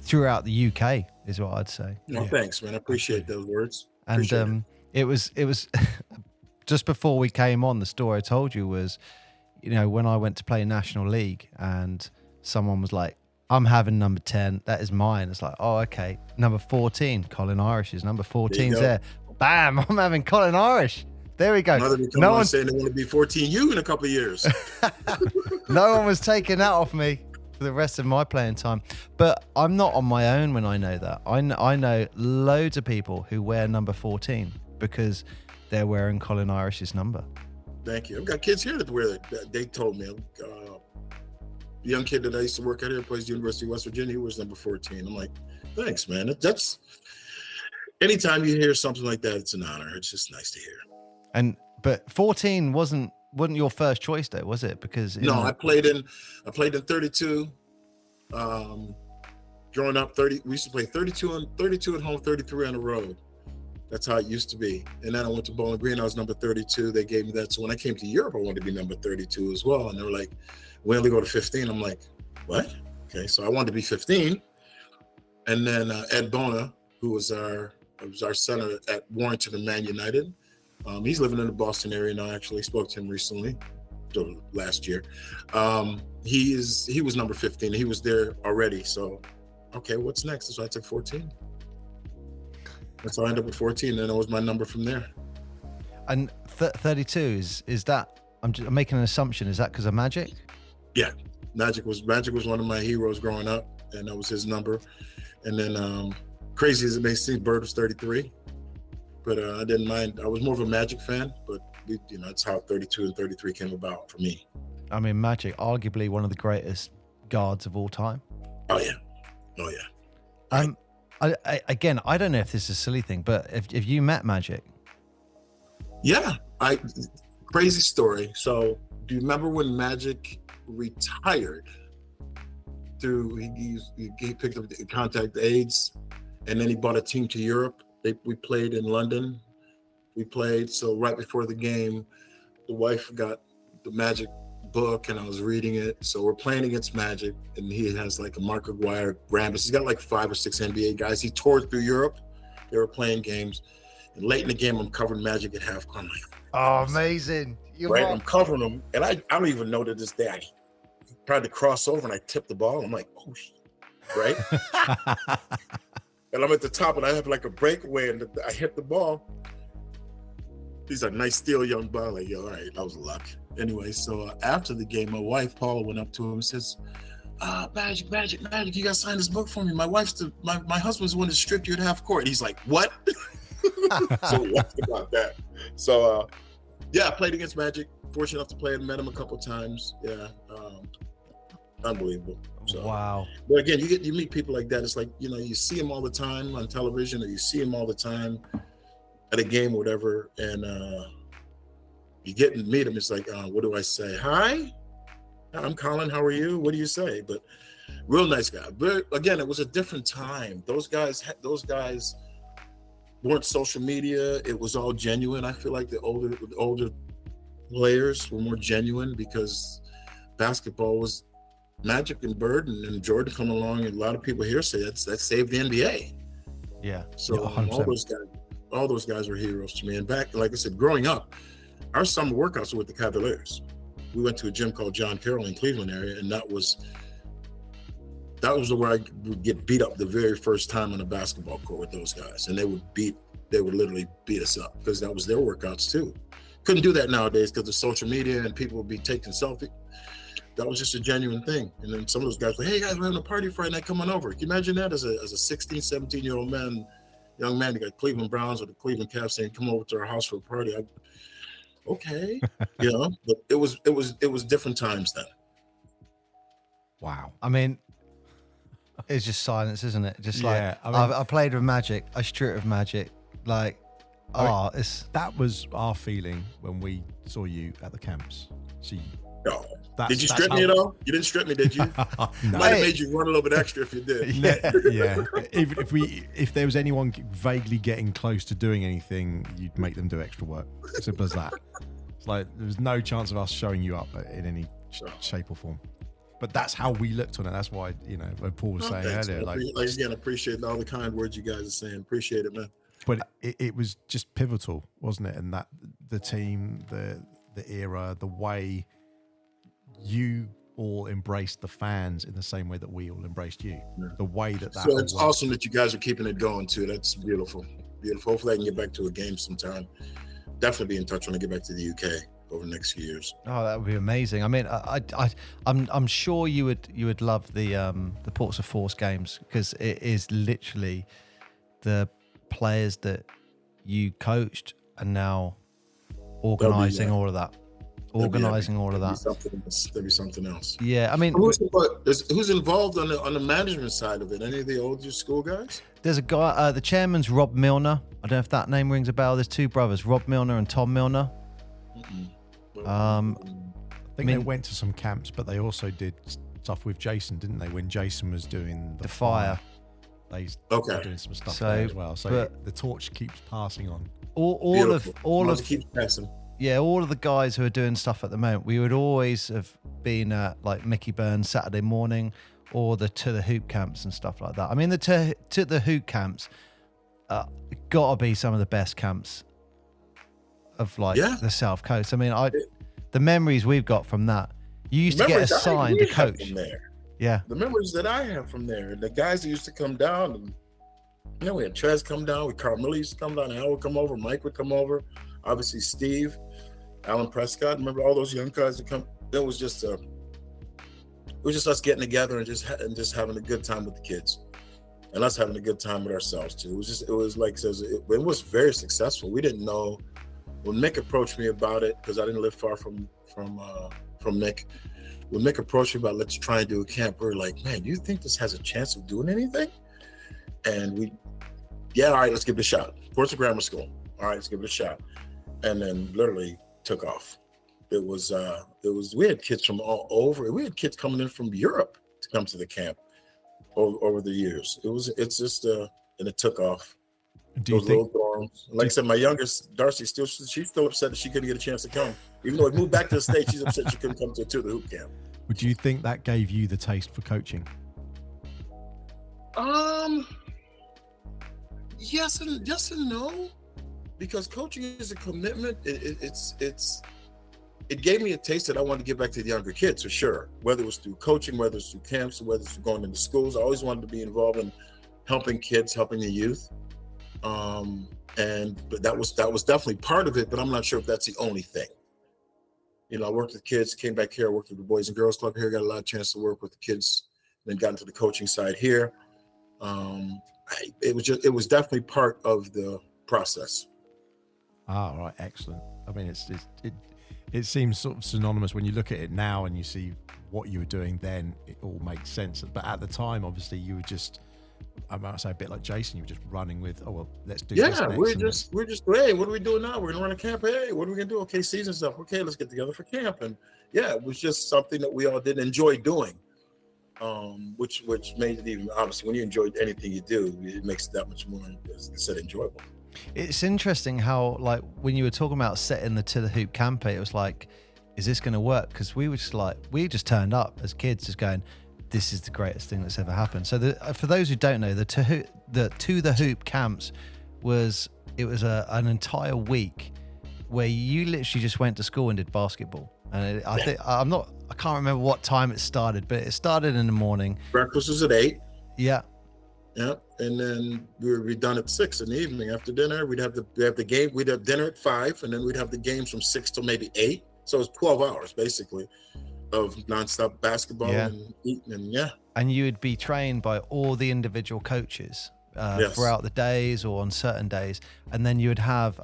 throughout the UK is what I'd say. No, thanks, man. I appreciate those words. And it was just before we came on, the story I told you was, you know, when I went to play National League and someone was like, I'm having number 10. That is mine. It's like, oh, okay. Number 14, Colin Irish is number 14's there. Bam, I'm having Colin Irish. There we go. No one saying they want to be 14U in a couple of years. No one was taking that off me for the rest of my playing time. But I'm not on my own when I know that. I know loads of people who wear number 14 because they're wearing Colin Irish's number. Thank you. I've got kids here that wear it. They told me. The young kid that I used to work at here plays the University of West Virginia. He wears number 14. I'm like, thanks, man. That's anytime you hear something like that, it's an honor. It's just nice to hear. But 14 wasn't your first choice though, was it? Because I played in 32. Growing up, we used to play 32 at home, 33 on the road. That's how it used to be. And then I went to Bowling Green. I was number 32. They gave me that. So when I came to Europe, I wanted to be number 32 as well. And they were like, we only go to 15. I'm like, what? Okay, so I wanted to be 15. And then Ed Bona, who was our center at Warrington and Man United. He's living in the Boston area now. Actually, spoke to him recently, last year. He was number 15. He was there already. So, okay, what's next? So I took 14. That's how I ended up with 14, and that was my number from there. And 32 is that? I'm making an assumption. Is that because of Magic? Yeah, Magic was one of my heroes growing up, and that was his number. And then, crazy as it may seem, Bird was 33. But I didn't mind. I was more of a Magic fan, but that's how 32 and 33 came about for me. I mean, Magic, arguably one of the greatest guards of all time. Oh yeah. Again, I don't know if this is a silly thing, but if you met Magic? Yeah, crazy story. So, do you remember when Magic retired? He picked up contact AIDS, and then he bought a team to Europe. We played in London. So right before the game, the wife got the Magic book and I was reading it. So we're playing against Magic and he has like a Mark Aguirre, Rambis. He's got like 5 or 6 NBA guys. He toured through Europe. They were playing games. And late in the game, I'm covering Magic at half court. I'm like, oh, amazing. I'm covering him. And I don't even know to this day. I tried to cross over and I tipped the ball. I'm like, oh, shit. Right? And I'm at the top and I have like a breakaway and I hit the ball. He's a nice steal, young ball. Like, all right, that was luck. Anyway, so after the game, my wife, Paula, went up to him and says, Magic, you got to sign this book for me. My husband's the one that stripped you at half court. And he's like, what? So we laughed about that. So, I played against Magic. Fortunate enough to play and met him a couple times. Yeah. Unbelievable. So, wow. But again, you meet people like that. It's like, you see them all the time on television or you see them all the time at a game or whatever. And you get and meet them. It's like, what do I say? Hi, I'm Colin. How are you? What do you say? But real nice guy. But again, it was a different time. Those guys weren't social media. It was all genuine. I feel like the older players were more genuine because basketball was Magic and Bird and Jordan come along, and a lot of people here say that saved the NBA. Yeah. So all those guys were heroes to me. And back, like I said, growing up, our summer workouts were with the Cavaliers. We went to a gym called John Carroll in Cleveland area, and that was where I would get beat up the very first time on a basketball court with those guys. And they would literally beat us up because that was their workouts too. Couldn't do that nowadays because of social media and people would be taking selfies. That was just a genuine thing. And then some of those guys were, hey guys, we're having a party Friday night, come on over. Can you imagine that as a 16, 17-year-old young man, you got Cleveland Browns or the Cleveland Cavs saying, come over to our house for a party. okay, you know. But it was different times then. Wow. I mean, it's just silence, isn't it? Just like, Yeah, I mean- I played with Magic. I street with Magic. Like, it's... That was our feeling when we saw you at the camps. See, No. Did you strip me at all? You didn't strip me, did you? No. Might have made you run a little bit extra if you did. Yeah. Even if there was anyone vaguely getting close to doing anything, you'd make them do extra work. Simple as that. It's like there was no chance of us showing you up in any shape or form. But that's how we looked on it. That's why, you know, when Paul was saying earlier, like again, appreciate all the kind words you guys are saying. Appreciate it, man. But it was just pivotal, wasn't it? And that the team, the era, the way you all embraced the fans in the same way that we all embraced you. Yeah. The way that so it's awesome that you guys are keeping it going too. That's beautiful. Beautiful. Hopefully I can get back to a game sometime. Definitely be in touch when I get back to the UK over the next few years. Oh, that would be amazing. I mean, I'm sure you would love the Portsmouth Force games, because it is literally the players that you coached and now organising all of that. Organising all of that. There'll be something else. Yeah, I mean, who's involved on the management side of it? Any of the older school guys? There's a guy. The chairman's Rob Milner. I don't know if that name rings a bell. There's two brothers, Rob Milner and Tom Milner. I think they went to some camps, but they also did stuff with Jason, didn't they? When Jason was doing the fire, they were doing some stuff there as well. So the torch keeps passing on. All of keeps passing. Yeah, all of the guys who are doing stuff at the moment, we would always have been at like Mickey Burns Saturday morning, or the To The Hoop camps and stuff like that. I mean, the To The Hoop camps got to be some of the best camps of the South Coast. I mean, the memories we've got from that. You used to get assigned a coach. Yeah, the memories that I have from there, and the guys that used to come down, and you know, we had Trez come down, Carmelo used to come down, Al would come over, Mike would come over, obviously Steve, Alan Prescott. Remember all those young guys that come? It was just us getting together and just having a good time with the kids, and us having a good time with ourselves too. It was like it was very successful. We didn't know when Mick approached me about it, because I didn't live far from Mick. When Mick approached me about let's try and do a camp, we were like, man, do you think this has a chance of doing anything? And all right, let's give it a shot. Portsmouth Grammar School. All right, let's give it a shot. And then literally took off. We had kids from all over. We had kids coming in from Europe to come to the camp over the years. And it took off. Do you think? Like I said, my youngest Darcy she's still upset that she couldn't get a chance to come. Even though we moved back to the States, she's upset she couldn't come to the hoop camp. Would you think that gave you the taste for coaching? Yes and no, because coaching is a commitment. It gave me a taste that I wanted to give back to the younger kids for sure. Whether it was through coaching, whether it's through camps, or whether it's going into schools, I always wanted to be involved in helping kids, helping the youth. But that was definitely part of it, but I'm not sure if that's the only thing. You know, I worked with kids, came back here, I worked with the Boys and Girls Club here, got a lot of chance to work with the kids, then got into the coaching side here. It was definitely part of the process. Ah, right, excellent. I mean, it seems sort of synonymous when you look at it now and you see what you were doing then. It all makes sense. But at the time, obviously, you were just, I might say, a bit like Jason. You were just running with, oh well, let's do this. Yeah, we're just hey, what are we doing now? We're gonna run a camp. Hey, what are we gonna do? Okay, season stuff. Okay, let's get together for camp. And yeah, it was just something that we all did enjoy doing. Which made it even, obviously, when you enjoy anything you do, it makes it that much more, as I said, enjoyable. It's interesting how, like, when you were talking about setting the To The Hoop camp, it was like, is this going to work? Because we were just like, we just turned up as kids, just going, this is the greatest thing that's ever happened. So for those who don't know, the To The Hoop camps was an entire week where you literally just went to school and did basketball. And I can't remember what time it started, but it started in the morning. Breakfast was at 8. Yeah. Yeah, and then we would be done at 6 in the evening. After dinner, we'd have the game. We'd have dinner at 5, and then we'd have the games from 6 till maybe 8. So it's 12 hours basically of nonstop basketball and eating, and And you would be trained by all the individual coaches throughout the days or on certain days, and then you would have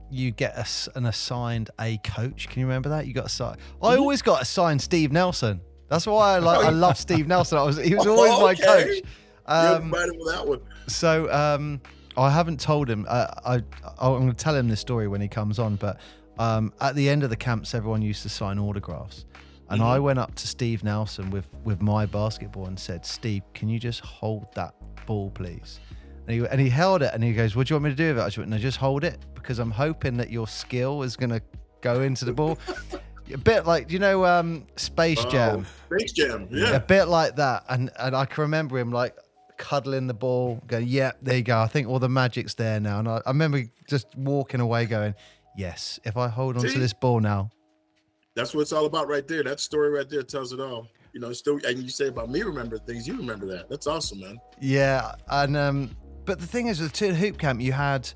you get an assigned a coach. Can you remember that? You got assigned. I always got assigned Steve Nelson. That's why I love Steve Nelson. He was always my coach. You're invited with that one. So I haven't told him. I'm going to tell him this story when he comes on. But at the end of the camps, everyone used to sign autographs. And I went up to Steve Nelson with my basketball and said, Steve, can you just hold that ball, please? And he held it and he goes, what do you want me to do with it? I just went, no, just hold it, because I'm hoping that your skill is going to go into the ball. A bit like, Space Jam. Space Jam, yeah. A bit like that. And I can remember him like cuddling the ball, going, yeah, there you go. I think all the magic's there now. And I remember just walking away going, yes, if I hold on to this ball now. That's what it's all about right there. That story right there tells it all. Still, and you say about me remember things, you remember that. That's awesome, man. Yeah, and but the thing is, with the hoop camp, you had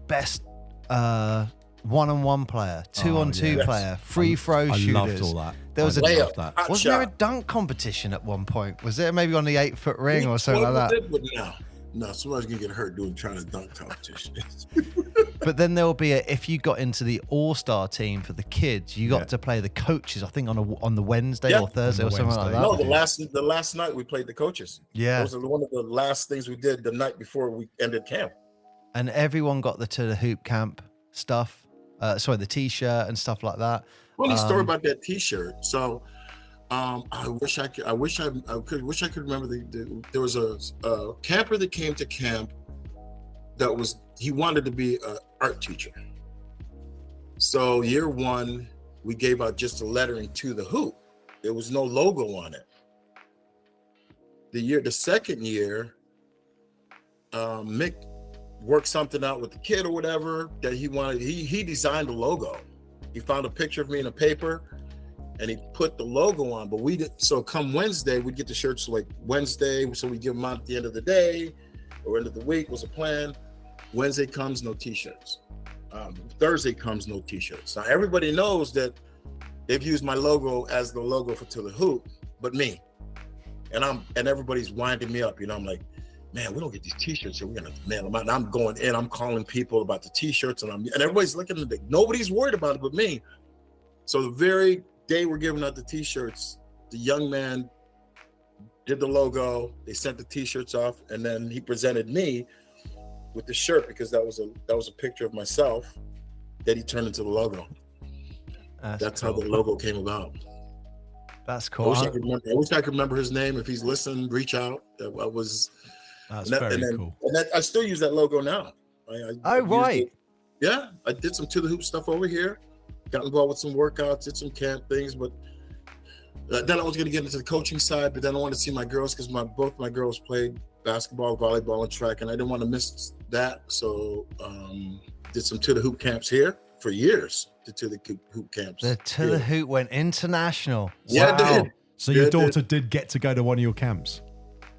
best one-on-one player, two-on-two player, free throw shooters. I loved all that. There was layup. Wasn't there a dunk competition at one point? Was there maybe on the 8-foot ring or something like that? No, somebody's gonna get hurt trying to dunk competition. But then there will be if you got into the all-star team for the kids, you got to play the coaches. I think on the Wednesday or Thursday or something like that. No, the last night we played the coaches. Yeah, that was one of the last things we did the night before we ended camp. And everyone got to the hoop camp stuff. The T-shirt and stuff like that. Funny story about that T-shirt. So. I wish I could remember there was a camper that came to camp he wanted to be an art teacher. So year one, we gave out just a lettering to the hoop. There was no logo on it. The second year, Mick worked something out with the kid or whatever that he wanted. He designed a logo. He found a picture of me in a paper. And he put the logo on, but we did. So come Wednesday, we'd get the shirts like Wednesday. So we give them out at the end of the day or end of the week was a plan. Wednesday comes, no T-shirts. Thursday comes, no T-shirts. Now everybody knows that they've used my logo as the logo for To The Hoop, but me. And everybody's winding me up. I'm like, man, we don't get these T-shirts, so we're gonna mail them out. And I'm going in, I'm calling people about the T-shirts, and everybody's looking at it. Nobody's worried about it but me. So the very day we're giving out the T-shirts, the young man did the logo. They sent the T-shirts off, and then he presented me with the shirt because that was a picture of myself that he turned into the logo. That's cool. How the logo came about. That's cool. I wish I could remember his name. If he's listening, reach out. That's very cool. And I still use that logo now. Right. Yeah, I did some To The Hoop stuff over here. Got involved with some workouts, did some camp things, but then I was going to get into the coaching side, but then I wanted to see my girls because both my girls played basketball, volleyball, and track, and I didn't want to miss that. So did some To The Hoop camps here for years. The To The Hoop camps. The To The Hoop went international. Yeah, wow. it did. So your daughter did get to go to one of your camps?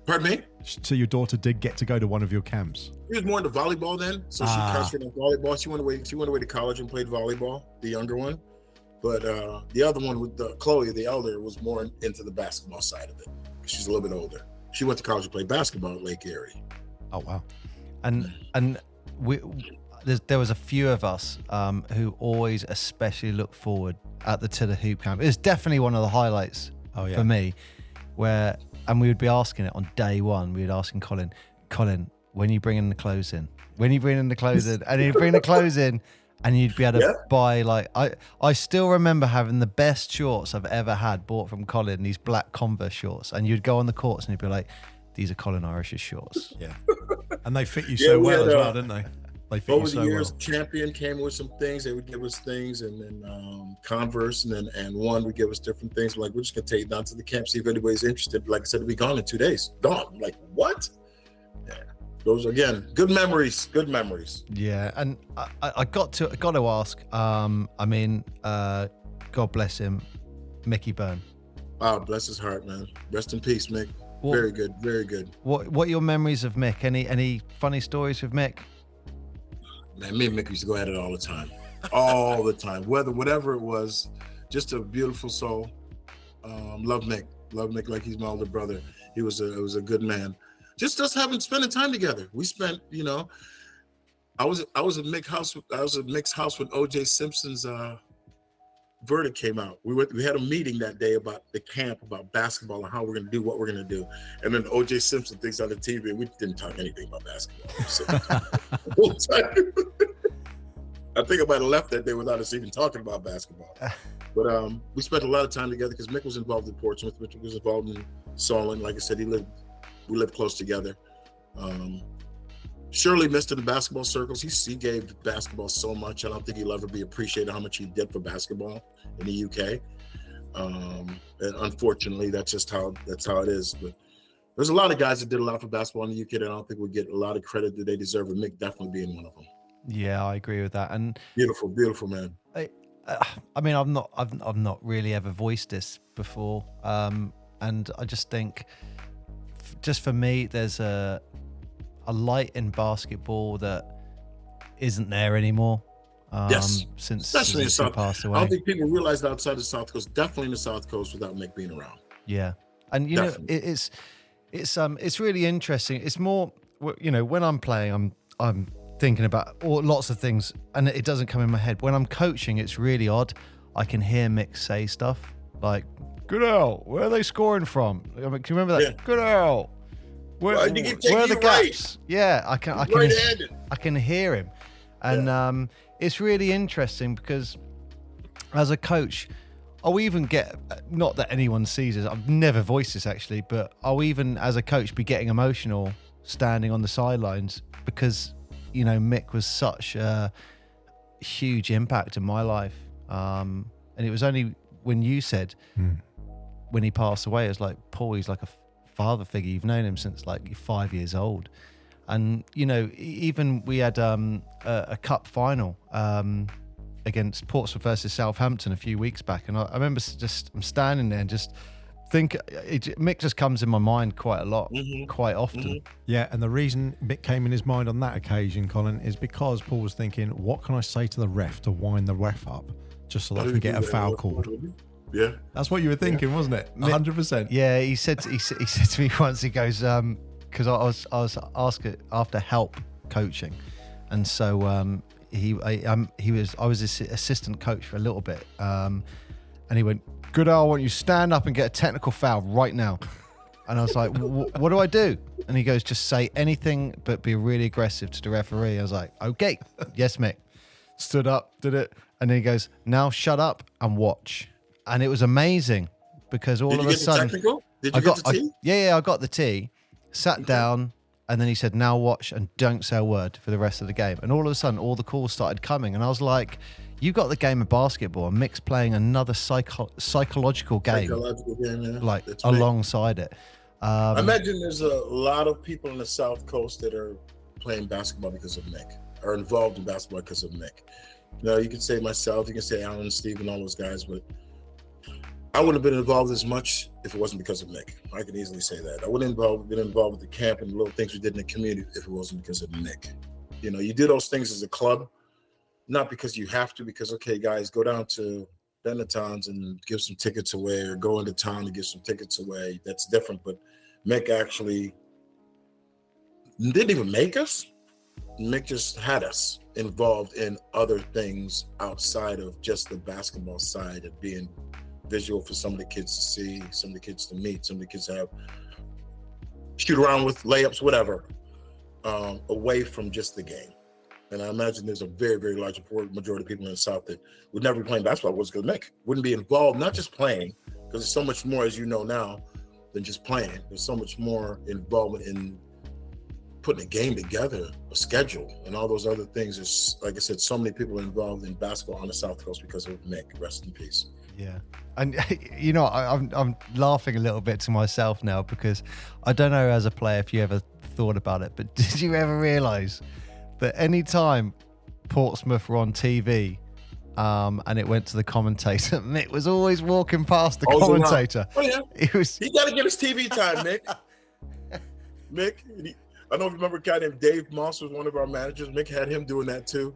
Pardon me? So your daughter did get to go to one of your camps? She was more into volleyball then, so she transferred into volleyball. She went away to college and played volleyball, the younger one. But the other one with Chloe, the elder, was more into the basketball side of it. She's a little bit older. She went to college and played basketball at Lake Erie. Oh wow! And there was a few of us who always especially look forward at the To The Hoop camp. It was definitely one of the highlights for me, and we would be asking it on day one. We would asking Colin, when you bring in the clothes in? When you bring in the clothes in? And he'd bring the clothes in, and you'd be able to buy I still remember having the best shorts I've ever had bought from Colin, these black Converse shorts, and you'd go on the courts and you'd be like, these are Colin Irish's shorts. Yeah. And they fit you so well as well, didn't they? They fit over you so the years, well. Champion came with some things. They would give us things, and then Converse, and One would give us different things. We're just gonna take it down to the camp, see if anybody's interested. Like I said, it'll be gone in 2 days. Gone. I'm like, what? Yeah. Those again, good memories. Good memories. Yeah, and I got to ask. God bless him, Mickey Byrne. Oh, bless his heart, man. Rest in peace, Mick. Very good, very good. What are your memories of Mick? Any funny stories with Mick? Man, me and Mick used to go at it all the time. All the time. Whatever it was, just a beautiful soul. Love Mick like he's my older brother. He was a good man. Just us spending time together. We spent, I was at Mick's house when O.J. Simpson's verdict came out. We had a meeting that day about the camp, about basketball and how we're going to do what we're going to do. And then O.J. Simpson things on the TV, and we didn't talk anything about basketball. So, I think I might have left that day without us even talking about basketball. But we spent a lot of time together because Mick was involved in Portsmouth, Mick was involved in Solent. Like I said, we lived close together. Surely missed in the basketball circles. He gave basketball so much. I don't think he'll ever be appreciated how much he did for basketball in the UK. And unfortunately, that's just how it is. But there's a lot of guys that did a lot for basketball in the UK that I don't think would get a lot of credit that they deserve, and Mick definitely being one of them. Yeah, I agree with that. And beautiful man. I mean, I've not really ever voiced this before, and I just think, just for me, there's a light in basketball that isn't there anymore. Yes, since especially in the he South. passed away. I don't think people realize that outside the South Coast, definitely in the South Coast, without Mick being around. Yeah, and you Definitely. know, it's really interesting. It's more, you know, when I'm playing, I'm thinking about lots of things, and it doesn't come in my head. When I'm coaching, it's really odd. I can hear Mick say stuff like, "Good out, where are they scoring from?" I mean, can you remember that? Yeah. Good out. Where are the gaps? Yeah, I can hear him, and it's really interesting because as a coach, I'll even get, not that anyone sees this, I've never voiced this actually, but I'll even as a coach be getting emotional standing on the sidelines because, you know, Mick was such a huge impact in my life, and it was only when you said when he passed away, it was like, Paul, he's like a father figure. You've known him since like you're 5 years old, and you know, even we had a cup final against Portsmouth versus Southampton a few weeks back, and I remember I'm standing there and just think Mick just comes in my mind quite a lot, quite often. Yeah, and the reason Mick came in his mind on that occasion, Colin, is because Paul was thinking, what can I say to the ref to wind the ref up just so that I can get a foul called? Yeah, that's what you were thinking, wasn't it? 100%. Yeah, he said to me once, he goes, because I was asking after help coaching, and so I was his assistant coach for a little bit, and he went, "Goodall, I want you to stand up and get a technical foul right now." And I was like, "What do I do?" And he goes, "Just say anything, but be really aggressive to the referee." I was like, "Okay, yes, Mick." Stood up, did it, and then he goes, "Now shut up and watch." And it was amazing because all of a sudden, Did you get the tee? I got the tee, sat down, and then he said, "Now watch and don't say a word for the rest of the game." And all of a sudden, all the calls started coming, and I was like, "You got the game of basketball, and Mick's playing another psychological game, yeah. like That's alongside it." I imagine there's a lot of people in the South Coast that are playing basketball because of Mick, or involved in basketball because of Mick. You know, you can say myself, you can say Alan, Steve, and all those guys, but I wouldn't have been involved as much if it wasn't because of Mick. I can easily say that. I wouldn't have been involved with the camp and the little things we did in the community if it wasn't because of Mick. You know, you do those things as a club, not because you have to, because, okay, guys, go down to Benetton's and give some tickets away, or go into town to give some tickets away. That's different. But Mick actually didn't even make us. Mick just had us involved in other things outside of just the basketball side of being visual for some of the kids to see, some of the kids to meet, some of the kids to have shoot around with layups, whatever, away from just the game. And I imagine there's a very, very large majority of people in the South that would never be playing basketball was because Mick wouldn't be involved, not just playing, because there's so much more, as you know now, than just playing. There's so much more involvement in putting a game together, a schedule, and all those other things. There's, like I said, so many people involved in basketball on the South Coast because of Mick. Rest in peace. Yeah. And, you know, I'm laughing a little bit to myself now because I don't know as a player if you ever thought about it, but did you ever realise that any time Portsmouth were on TV and it went to the commentator, Mick was always walking past the commentator. Oh, yeah. He got to get his TV time, Mick. Mick, I don't know if you remember a guy named Dave Moss was one of our managers. Mick had him doing that too.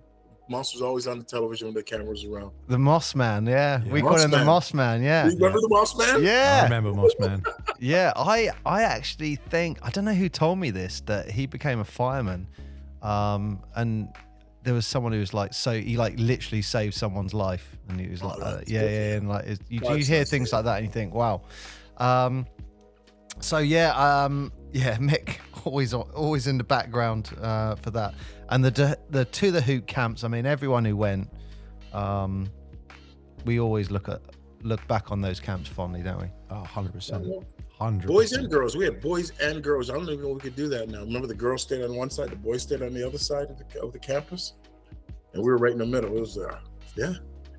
Moss was always on the television when the camera was around. The Moss Man, yeah. We call him the Moss Man, yeah. You remember the Moss Man? Yeah. I remember Moss Man. Yeah, I actually think, I don't know who told me this, that he became a fireman. And there was someone who was like, so he like literally saved someone's life, and he was like, and like you hear things like that, and you think, wow. Mick always in the background for that, and the to the hoop camps. I mean, everyone who went, we always look back on those camps fondly, don't we? Oh, 100%. 100%. Boys and girls. We had boys and girls. I don't even know if we could do that now. Remember, the girls stayed on one side, the boys stayed on the other side of the campus, and we were right in the middle. It was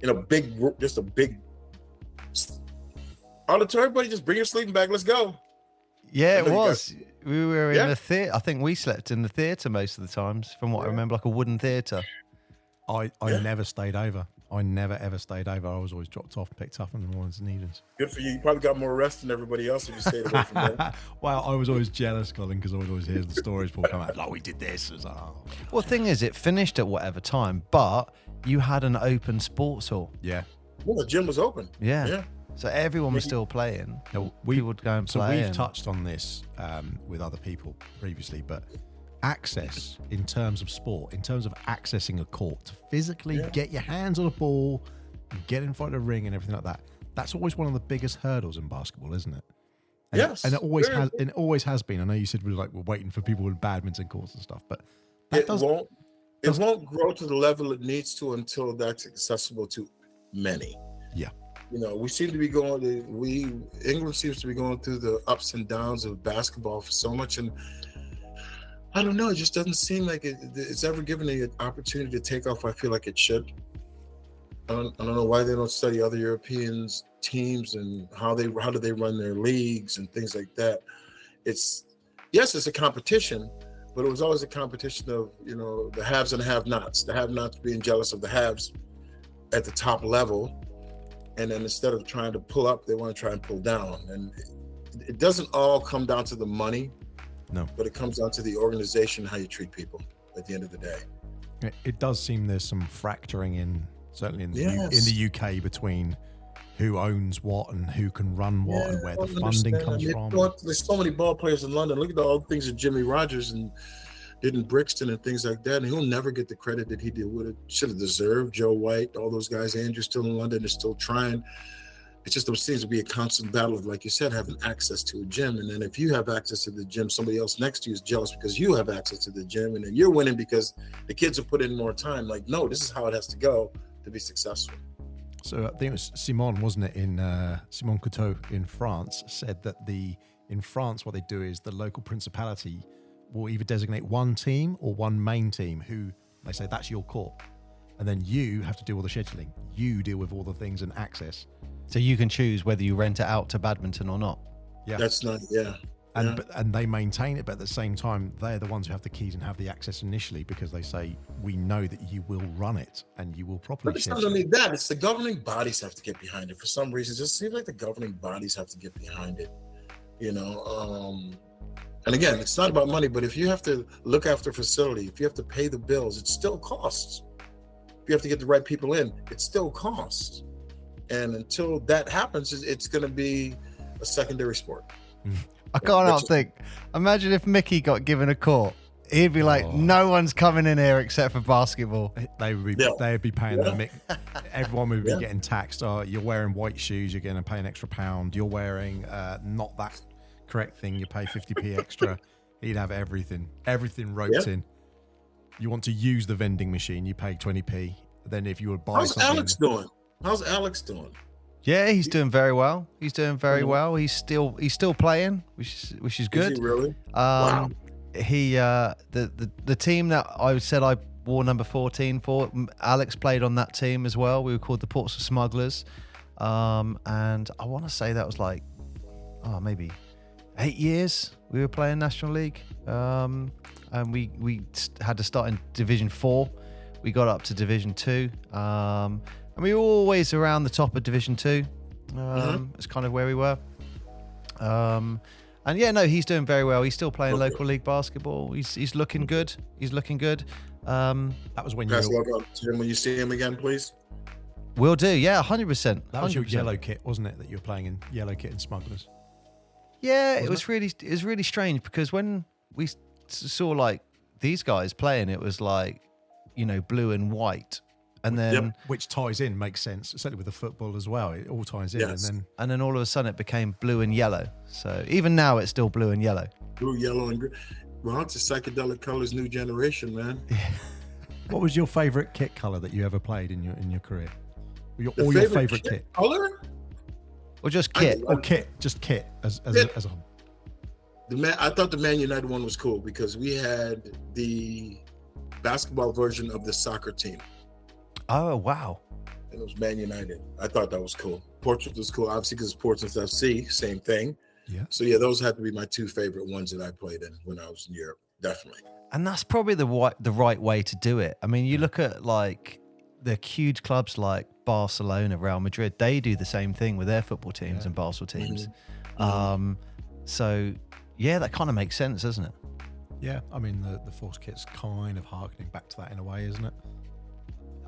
in a big group, just a big auditorium. Everybody, just bring your sleeping bag. Let's go. Yeah, it was. We were in the theater. I think we slept in the theater most of the times, from what I remember, like a wooden theater. I never stayed over. I never ever stayed over. I was always dropped off, picked up in the mornings and evenings. Good for you. You probably got more rest than everybody else if you stayed away from them. Well, I was always jealous, Colin, because I would always hear the stories people come out like, we did this. It was like, oh. Well, the thing is, it finished at whatever time, but you had an open sports hall. Yeah. Well, the gym was open. Yeah. So everyone was still playing. We would go and play. So we've touched on this with other people previously, but access in terms of sport, in terms of accessing a court, to physically get your hands on a ball, and get in front of the ring and everything like that, that's always one of the biggest hurdles in basketball, isn't it? And yes. And it always has been. I know you said we're waiting for people with badminton courts and stuff, but it won't grow to the level it needs to until that's accessible to many. Yeah. You know, we seem to be England seems to be going through the ups and downs of basketball for so much, and I don't know, it just doesn't seem like it's ever given the opportunity to take off. I feel like it should. I don't know why they don't study other European teams and how do they run their leagues and things like that. It's a competition, but it was always a competition of, you know, the haves and have-nots. The have-nots being jealous of the haves at the top level, and then instead of trying to pull up, they want to try and pull down. And it doesn't all come down to the money. No, but it comes down to the organization, how you treat people at the end of the day. It does seem there's some fracturing certainly in the UK, between who owns what and who can run what and where the funding comes from. There's so many ball players in London. Look at all the things that Jimmy Rogers did in Brixton and things like that, and he'll never get the credit that he did. Should have deserved. Joe White, all those guys. Andrew's still in London. They're still trying. It just seems to be a constant battle of, like you said, having access to a gym. And then if you have access to the gym, somebody else next to you is jealous because you have access to the gym. And then you're winning because the kids have put in more time. Like, no, this is how it has to go to be successful. So I think it was Simon, wasn't it, Simon Couteau in France, said that in France what they do is the local principality will either designate one team or one main team who they say that's your court. And then you have to do all the scheduling. You deal with all the things and access. So you can choose whether you rent it out to badminton or not. Yeah, that's not. Yeah, and they maintain it, but at the same time, they're the ones who have the keys and have the access initially, because they say we know that you will run it and you will properly. But it's not only that; it's the governing bodies have to get behind it. For some reason, it just seems like the governing bodies have to get behind it. You know, and again, it's not about money, but if you have to look after a facility, if you have to pay the bills, it still costs. If you have to get the right people in, it still costs. And until that happens, it's going to be a secondary sport. I can't help think. Imagine if Mickey got given a court. He'd be like, no one's coming in here except for basketball. They would be paying them. Everyone would be getting taxed. Oh, you're wearing white shoes, you're going to pay an extra £1. You're wearing not that correct thing, you pay 50p extra. He'd have everything roped in. You want to use the vending machine, you pay 20p. Then if you would buy something. How's Alex doing? Yeah, he's doing very well. He's doing very well. He's still playing, which is good. Is he really? Wow. He the team that I said I wore number 14 for, Alex played on that team as well. We were called the Portsmouth Smugglers, and I want to say that was like maybe 8 years we were playing National League, and we had to start in Division 4. We got up to Division 2, and we were always around the top of Division 2. It's kind of where we were. And yeah, no, he's doing very well. He's still playing local league basketball. He's looking good. He's looking good. That was when you see him again, please. Will do. Yeah, 100%. That was your yellow kit, wasn't it? That you were playing in yellow kit and Smugglers. Yeah, it was really strange because when we saw like these guys playing, it was like, blue and white. And then, which ties in, makes sense, certainly with the football as well. It all ties in, and then all of a sudden it became blue and yellow. So even now it's still blue and yellow. Blue, yellow, and green. Well, it's a psychedelic colors, new generation, man. What was your favorite kit color that you ever played in your career? Your favorite kit color, or just kit, just kit as a whole. I thought the Man United one was cool because we had the basketball version of the soccer team. Oh, wow. And it was Man United. I thought that was cool. Portsmouth was cool, obviously, because it's Portsmouth FC, same thing. Yeah. So, yeah, those had to be my two favorite ones that I played in when I was in Europe, definitely. And that's probably the right way to do it. I mean, you look at, like, the huge clubs like Barcelona, Real Madrid, they do the same thing with their football teams and basketball teams. Mm-hmm. So, yeah, that kind of makes sense, doesn't it? Yeah, I mean, the Force kit's kind of harkening back to that in a way, isn't it?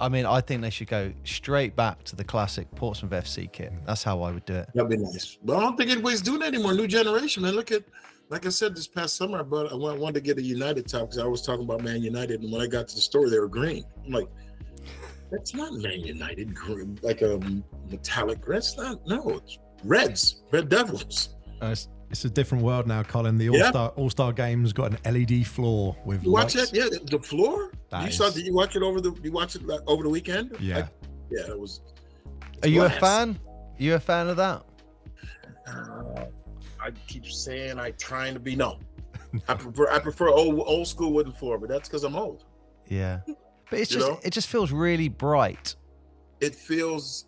I mean, I think they should go straight back to the classic Portsmouth FC kit. That's how I would do it. That'd be nice. But I don't think anybody's doing that anymore. New generation, man. Look at, like I said, this past summer, I wanted to get a United top because I was talking about Man United. And when I got to the store, they were green. I'm like, that's not Man United green, like a metallic red. It's not, no, it's Reds, Red Devils. It's a different world now, Colin. The All-Star game's got an LED floor with watch lights. that? Yeah, the floor. Did you watch it over the weekend? Yeah. It was. Are you a fan? You a fan of that? I keep saying trying to be. No, I prefer old school wooden floor, but that's because I'm old. Yeah, but it just feels really bright. It feels.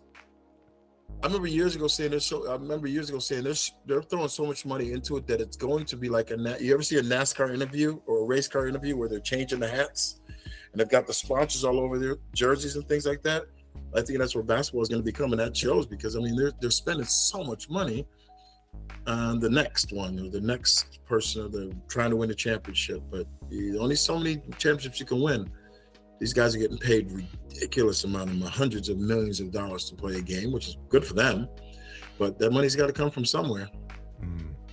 I remember years ago saying this. They're throwing so much money into it that it's going to be like you ever see a NASCAR interview or a race car interview where they're changing the hats and they've got the sponsors all over their jerseys and things like that? I think that's where basketball is going to become, and that shows because I mean they're spending so much money on the next one or the next person, or they're trying to win a championship, but only so many championships you can win. These guys are getting paid ridiculous amount of hundreds of millions of dollars to play a game, which is good for them. But that money's got to come from somewhere.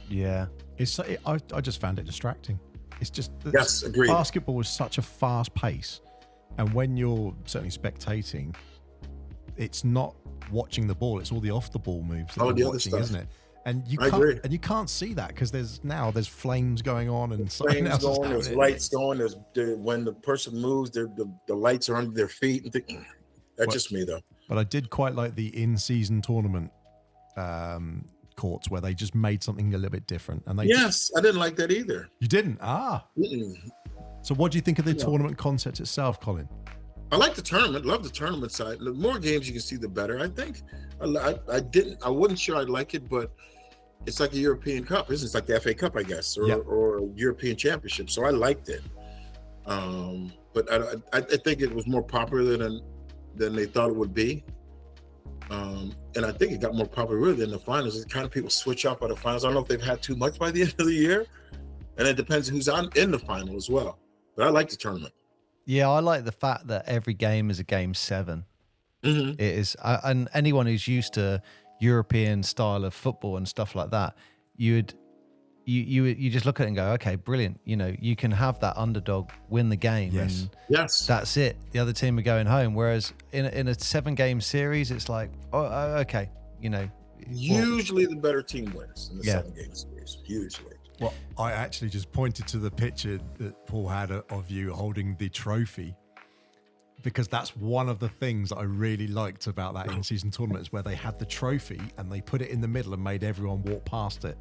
Yeah, I just found it distracting. It's just agreed. Basketball is such a fast pace, and when you're certainly spectating, it's not watching the ball; it's all the off the ball moves that you're watching, isn't it? And you can't see that because there's flames going on and something else going. There's lights going. When the person moves, the lights are under their feet. And that's just me though. But I did quite like the in-season tournament courts where they just made something a little bit different. And I didn't like that either. You didn't? So what do you think of the tournament concept itself, Colin? I like the tournament. Love the tournament side. The more games you can see, the better. I think. I wasn't sure I'd like it, but it's like a European Cup. It's like the FA Cup, I guess, or European Championship. So I liked it. But I think it was more popular than they thought it would be. And I think it got more popular than the finals. It's kind of people switch up by the finals. I don't know if they've had too much by the end of the year. And it depends who's in the final as well. But I like the tournament. Yeah, I like the fact that every game is a game 7. Mm-hmm. It is, and anyone who's used to European style of football and stuff like that, you just look at it and go, okay, brilliant. You can have that underdog win the game, and that's it. The other team are going home. Whereas in a 7-game series, it's like, okay, Usually the better team wins in the 7-game series. Usually. Well, I actually just pointed to the picture that Paul had of you holding the trophy, because that's one of the things that I really liked about that in-season tournament is where they had the trophy and they put it in the middle and made everyone walk past it.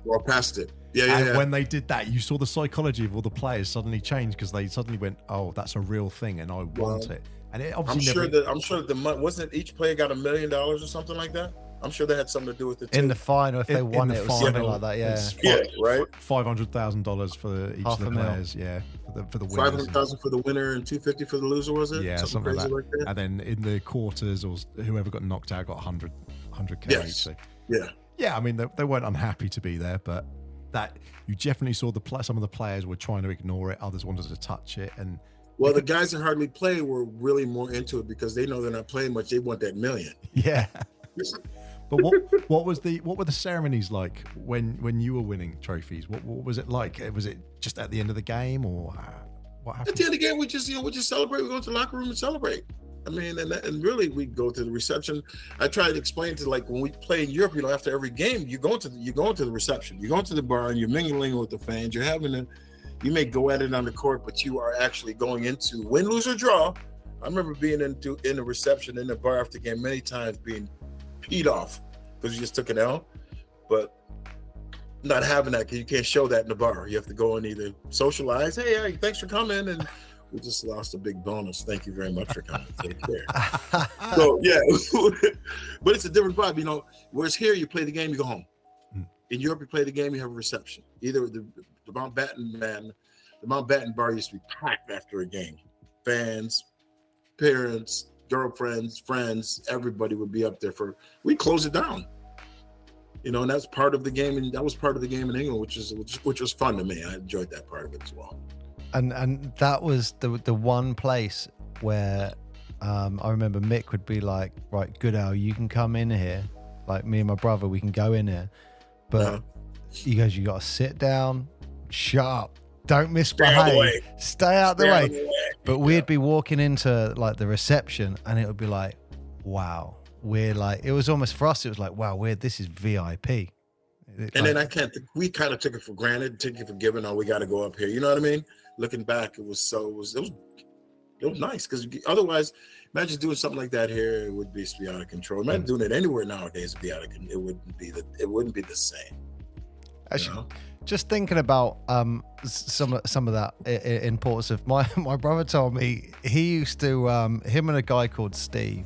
Yeah. When they did that, you saw the psychology of all the players suddenly change because they suddenly went, "Oh, that's a real thing, and I want it." And it obviously I'm sure the money wasn't. Each player got $1 million or something like that. I'm sure they had something to do with it too. In the final, if they won it, was something like that. Yeah, right. $500,000 for each of the players. Yeah, for the winners. $500,000 for the winner and $250 for the loser, was it? Yeah, something like that. And then in the quarters, or whoever got knocked out got 100K each. So. Yeah. I mean, they weren't unhappy to be there, but that you definitely saw some of the players were trying to ignore it. Others wanted to touch it, and the guys that hardly play were really more into it because they know they're not playing much. They want that million. Yeah. But what were the ceremonies like when you were winning trophies? What was it like? Was it just at the end of the game, or? What At happened? the end of the game, we just celebrate. We go to the locker room and celebrate. I mean, and really, we go to the reception. I try to explain to, like, when we play in Europe, after every game, you're going to the reception. You're going to the bar and you're mingling with the fans. You may go at it on the court, but you are actually going into win, lose, or draw. I remember being in the reception in the bar after the game many times, being peed off because you just took an L, but not having that because you can't show that in the bar. You have to go and either socialize. Hey, thanks for coming, and we just lost a big bonus. Thank you very much for coming. Take care. So yeah, but it's a different vibe. Whereas here, you play the game, you go home. In Europe, you play the game, you have a reception. Either the Mountbatten bar used to be packed after a game. Fans, parents, girlfriends, friends, everybody would be up there we close it down. And that's part of the game, and that was part of the game in England, which was fun to me. I enjoyed that part of it as well. And that was the one place where I remember Mick would be like, right, Goodell, you can come in here. Like, me and my brother, we can go in here. But he goes, you got to sit down, shut up, don't misbehave, stay out the way. But we'd be walking into like the reception, and it would be like, wow, we're like, it was almost for us, it was like, wow, this is VIP. Then we kind of took it for granted, took it for given. Oh, we got to go up here. You know what I mean? Looking back, it was nice, because otherwise, imagine doing something like that here, it would be out of control. Imagine doing it anywhere nowadays, it'd be out of control. It wouldn't be the same. Actually, just thinking about some of that in Portsmouth, my brother told me he used to him and a guy called Steve.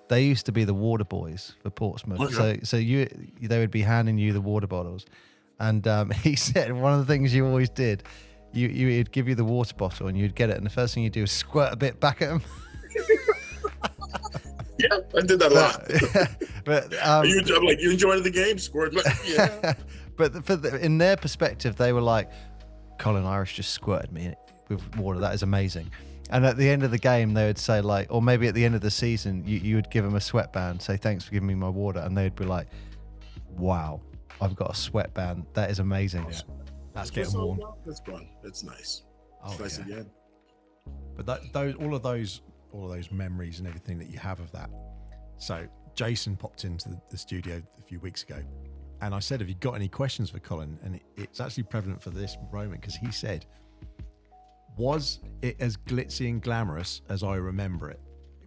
They used to be the water boys for Portsmouth. Okay. So they would be handing you the water bottles, and he said one of the things you always did, he'd give you the water bottle and you'd get it, and the first thing you do is squirt a bit back at him. Yeah, I did that a lot. But you enjoyed the game, squirt? Yeah. But in their perspective, they were like, Colin Irish just squirted me with water. That is amazing. And at the end of the game, they would say, like, or maybe at the end of the season, you would give them a sweatband, say, thanks for giving me my water. And they'd be like, wow, I've got a sweatband. That is amazing. Yeah. That's getting warm. That's fun. That's nice. It's nice again. But all of those memories and everything that you have of that. So Jason popped into the studio a few weeks ago, and I said, have you got any questions for Colin? And it's actually prevalent for this moment, because he said, was it as glitzy and glamorous as I remember it?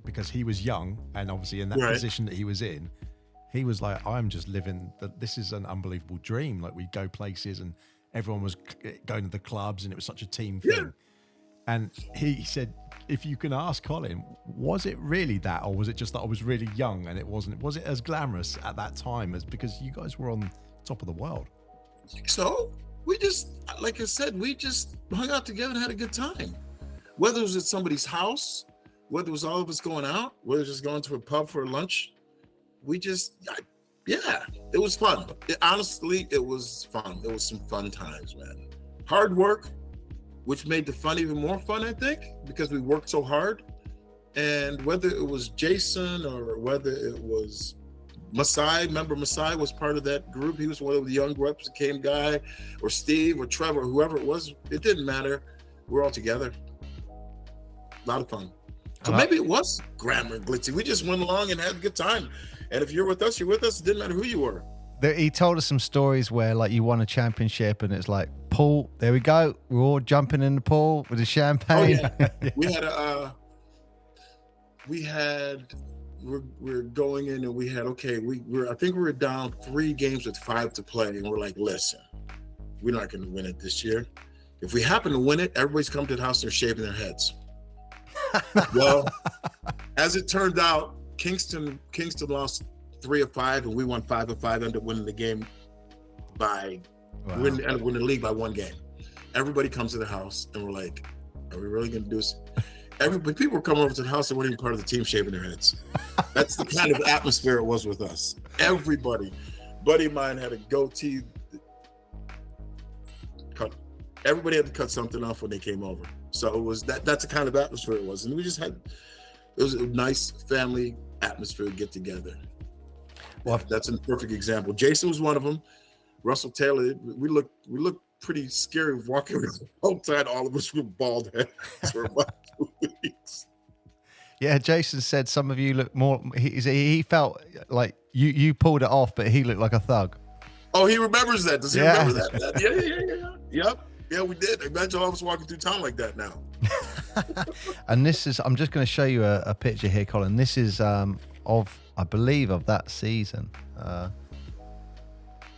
Because he was young, and obviously in that position that he was in, he was like, I'm just living, this is an unbelievable dream. Like, we'd go places and everyone was going to the clubs, and it was such a team thing. Yeah. And he said, if you can ask Colin, was it really that, or was it just that I was really young and it wasn't? Was it as glamorous at that time as, because you guys were on top of the world? So we just, like I said, we just hung out together and had a good time. Whether it was at somebody's house, whether it was all of us going out, whether it was just going to a pub for lunch, it was fun. Honestly, it was fun. It was some fun times, man. Hard work, which made the fun even more fun, I think, because we worked so hard. And whether it was Jason or whether it was Masai, remember Masai was part of that group. He was one of the young reps that came guy, or Steve or Trevor, whoever it was. It didn't matter. We're all together. A lot of fun. So maybe it was glamour and glitzy. We just went along and had a good time. And if you're with us, you're with us. It didn't matter who you were. He told us some stories where, like, you won a championship and it's like, pool, there we go. We're all jumping in the pool with the champagne. Oh, yeah. We're going in and we had, I think we were down 3 games with 5 to play. And we're like, listen, we're not going to win it this year. If we happen to win it, everybody's come to the house and they're shaving their heads. Well, as it turned out, Kingston lost 3 of 5, and we won 5 of 5. Ended up winning the game ended up winning the league by 1 game. Everybody comes to the house, and we're like, "Are we really going to do this?" People were coming over to the house and weren't even part of the team, shaving their heads. That's the kind of atmosphere it was with us. Everybody, buddy of mine had a goatee cut. Everybody had to cut something off when they came over. So it was that's the kind of atmosphere it was, and it was a nice family atmosphere to get together. Well, that's a perfect example. Jason was one of them. Russell Taylor, we looked pretty scary walking outside. All of us were bald heads for about 2 weeks. Yeah, Jason said some of you look more. He felt like you pulled it off, but he looked like a thug. Oh, he remembers that. Does he remember that? Yeah. Yep. Yeah, we did. Imagine all of us walking through town like that now. And this is, I'm just going to show you a picture here, Colin. This is of, I believe, of that season.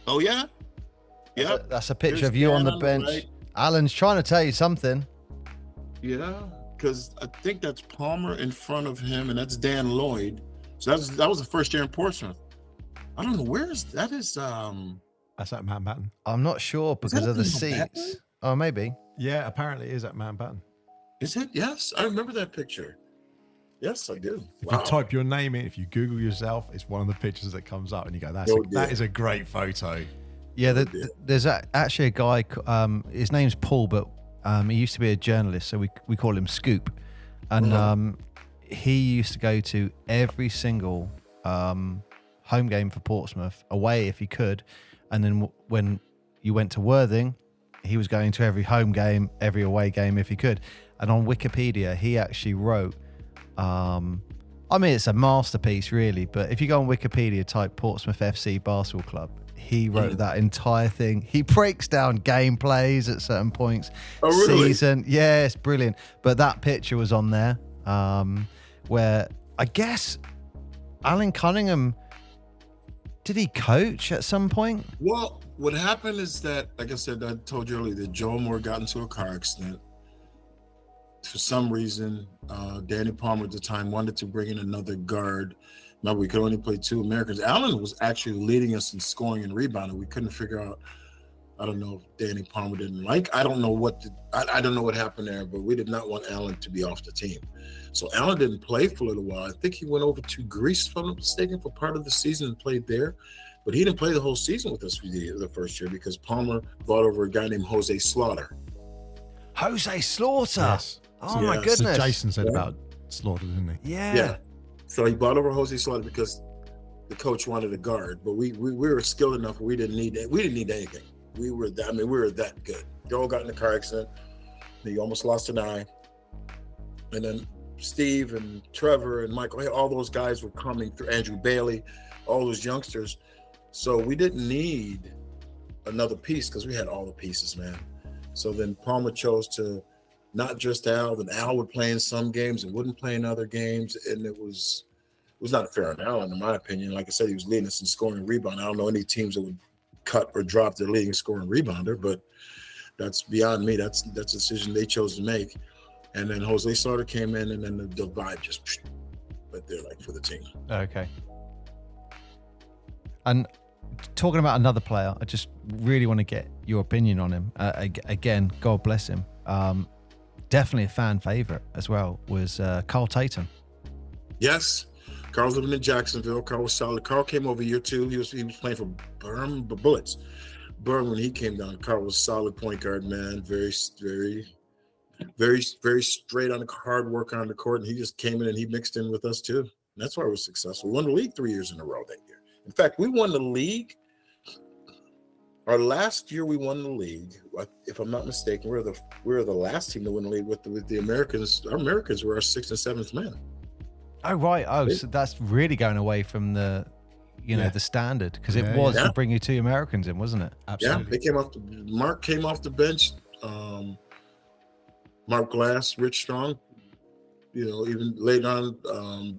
Oh, yeah? Yeah. That's a picture of you on the bench. Right. Alan's trying to tell you something. Yeah, because I think that's Palmer in front of him, and that's Dan Lloyd. So that was the first year in Portsmouth. I don't know, where is that? That's at Mountbatten. I'm not sure because of the seats. Oh, maybe. Yeah, apparently it is at Mountbatten. Is it? Yes, I remember that picture. Yes, I do. If you type your name in, if you Google yourself, it's one of the pictures that comes up, and you go, that is a great photo. Yeah, there's actually a guy. His name's Paul, but he used to be a journalist, so we call him Scoop, and he used to go to every single home game for Portsmouth away if he could, and then when you went to Worthing, he was going to every home game, every away game if he could. And on Wikipedia, he actually wrote, I mean, it's a masterpiece really, but if you go on Wikipedia, type Portsmouth FC Basketball Club, he wrote that entire thing. He breaks down game plays at certain points. Oh, really? Season. Yeah, it's brilliant. But that picture was on there where I guess Alan Cunningham, did he coach at some point? Well, what happened is that, like I said, I told you earlier that Joe Moore got into a car accident. For some reason, Danny Palmer at the time wanted to bring in another guard. Remember, we could only play 2 Americans. Allen was actually leading us in scoring and rebounding. We couldn't figure out. I don't know if Danny Palmer didn't like. I don't know what happened there, but we did not want Allen to be off the team. So Allen didn't play for a little while. I think he went over to Greece, if I'm not mistaken, for part of the season and played there. But he didn't play the whole season with us for the first year because Palmer brought over a guy named Jose Slaughter. Jose Slaughter? Yes. Oh, my goodness. So Jason said about Slaughter, didn't he? Yeah. So he brought over Jose Slaughter because the coach wanted a guard, but we were skilled enough. We didn't need anything. We were that good. Joe got in a car accident. He almost lost an eye. And then Steve and Trevor and Michael, all those guys were coming through, Andrew Bailey, all those youngsters. So we didn't need another piece because we had all the pieces, man. So then Palmer chose to not just Al, then Al would play in some games and wouldn't play in other games. And it was not fair on Allen, in my opinion. Like I said, he was leading us in scoring and rebound. I don't know any teams that would cut or drop their leading scoring rebounder, but that's beyond me. That's a decision they chose to make. And then Jose Slaughter came in, and then the vibe just went there, like, for the team. Okay. And talking about another player, I just really want to get your opinion on him. Again, God bless him. Definitely a fan favorite as well was Carl Tatum. Yes. Carl's living in Jacksonville. Carl was solid. Carl came over year 2. He was playing for Bullets. When he came down, Carl was a solid point guard, man. Very, very, very, very straight on the hard work on the court. And he just came in and he mixed in with us too. And that's why we were successful. We won the league 3 years in a row that year. In fact, we won the league. Our last year we won the league, if I'm not mistaken, we were the last team to win the league with the Americans. Our Americans were our 6th and 7th men. Oh, right. Oh, so that's really going away from the, the standard, because it was to bring you 2 Americans in, wasn't it? Absolutely. Yeah, they came off. Mark came off the bench. Mark Glass, Rich Strong. Even later on,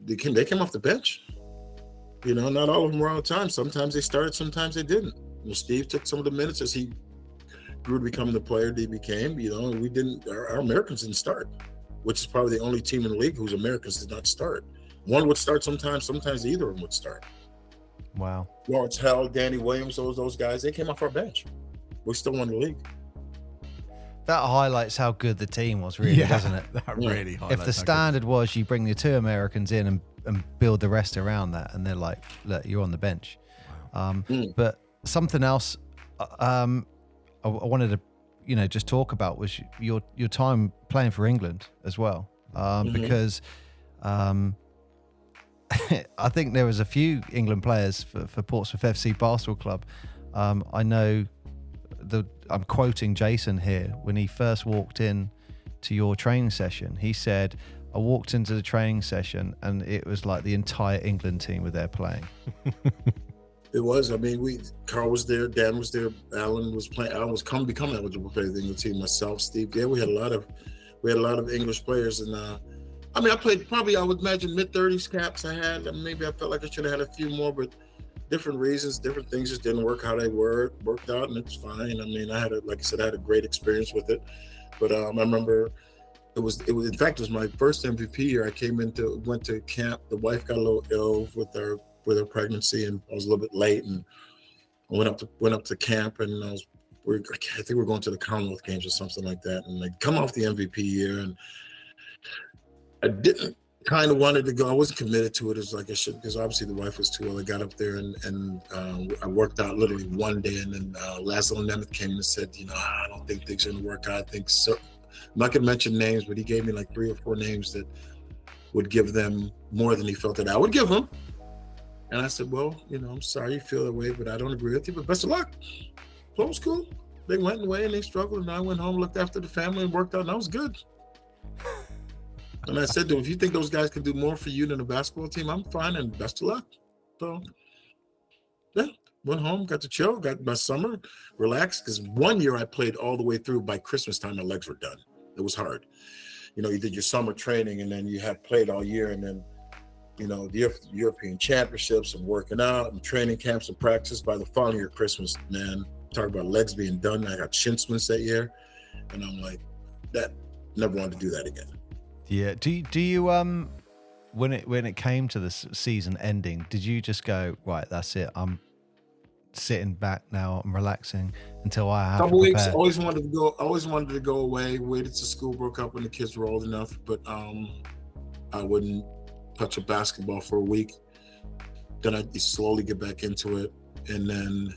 they came off the bench. Not all of them were on time. Sometimes they started, sometimes they didn't. Steve took some of the minutes as he grew to become the player that he became. We didn't. Our Americans didn't start, which is probably the only team in the league whose Americans did not start. One would start sometimes either of them would start. Wow. Lawrence Hell, Danny Williams, those guys, they came off our bench. We still won the league. That highlights how good the team was, really, doesn't it? That really highlights. If the standard was you bring the 2 Americans in and build the rest around that, and they're like, look, you're on the bench. Wow. But something else I wanted to, just talk about was your time playing for England as well, because I think there was a few England players for Portsmouth FC Basketball Club. I know I'm quoting Jason here, when he first walked in to your training session, he said, I walked into the training session and it was like the entire England team were there playing. It was. I mean, Carl was there, Dan was there, Alan was playing. Alan was becoming eligible to play the England team. Myself, Steve. Yeah, we had a lot of English players, and I mean, I played probably, I would imagine, mid-30s caps I had. Maybe I felt like I should have had a few more, but different reasons, different things just didn't work how they worked out, and it's fine. I mean, like I said, I had a great experience with it. But I remember it was in fact, it was my first MVP year. I went to camp. The wife got a little ill with her pregnancy, and I was a little bit late, and I went up to camp, and I think we were going to the Commonwealth Games or something like that, and I come off the MVP year, and I didn't kind of wanted to go. I wasn't committed to it as like I should, because obviously the wife was too ill. I got up there and I worked out literally one day, and then Laszlo Nemeth came and said, I don't think things are going to work out. I think so. I'm not going to mention names, but he gave me like 3 or 4 names that would give them more than he felt that I would give them. And I said, well, I'm sorry you feel that way, but I don't agree with you, but best of luck. So it was cool. They went away and they struggled, and I went home, looked after the family, and worked out, and I was good. And I said to him, if you think those guys can do more for you than a basketball team, I'm fine, and best of luck. So, yeah, went home, got to chill, got my summer, relaxed, because one year I played all the way through. By Christmas time, my legs were done. It was hard. You did your summer training, and then you had played all year, and then the European Championships and working out and training camps and practice. By the following year, Christmas, man, talk about legs being done. I got shin splints that year, and I'm like, that never wanted to do that again. Yeah. Do you when it came to the season ending, did you just go, right, that's it, I'm sitting back now, I'm relaxing until I have couple weeks? Always wanted to go away. Waited till school broke up when the kids were old enough, but I wouldn't touch a basketball for a week. Then I'd slowly get back into it, and then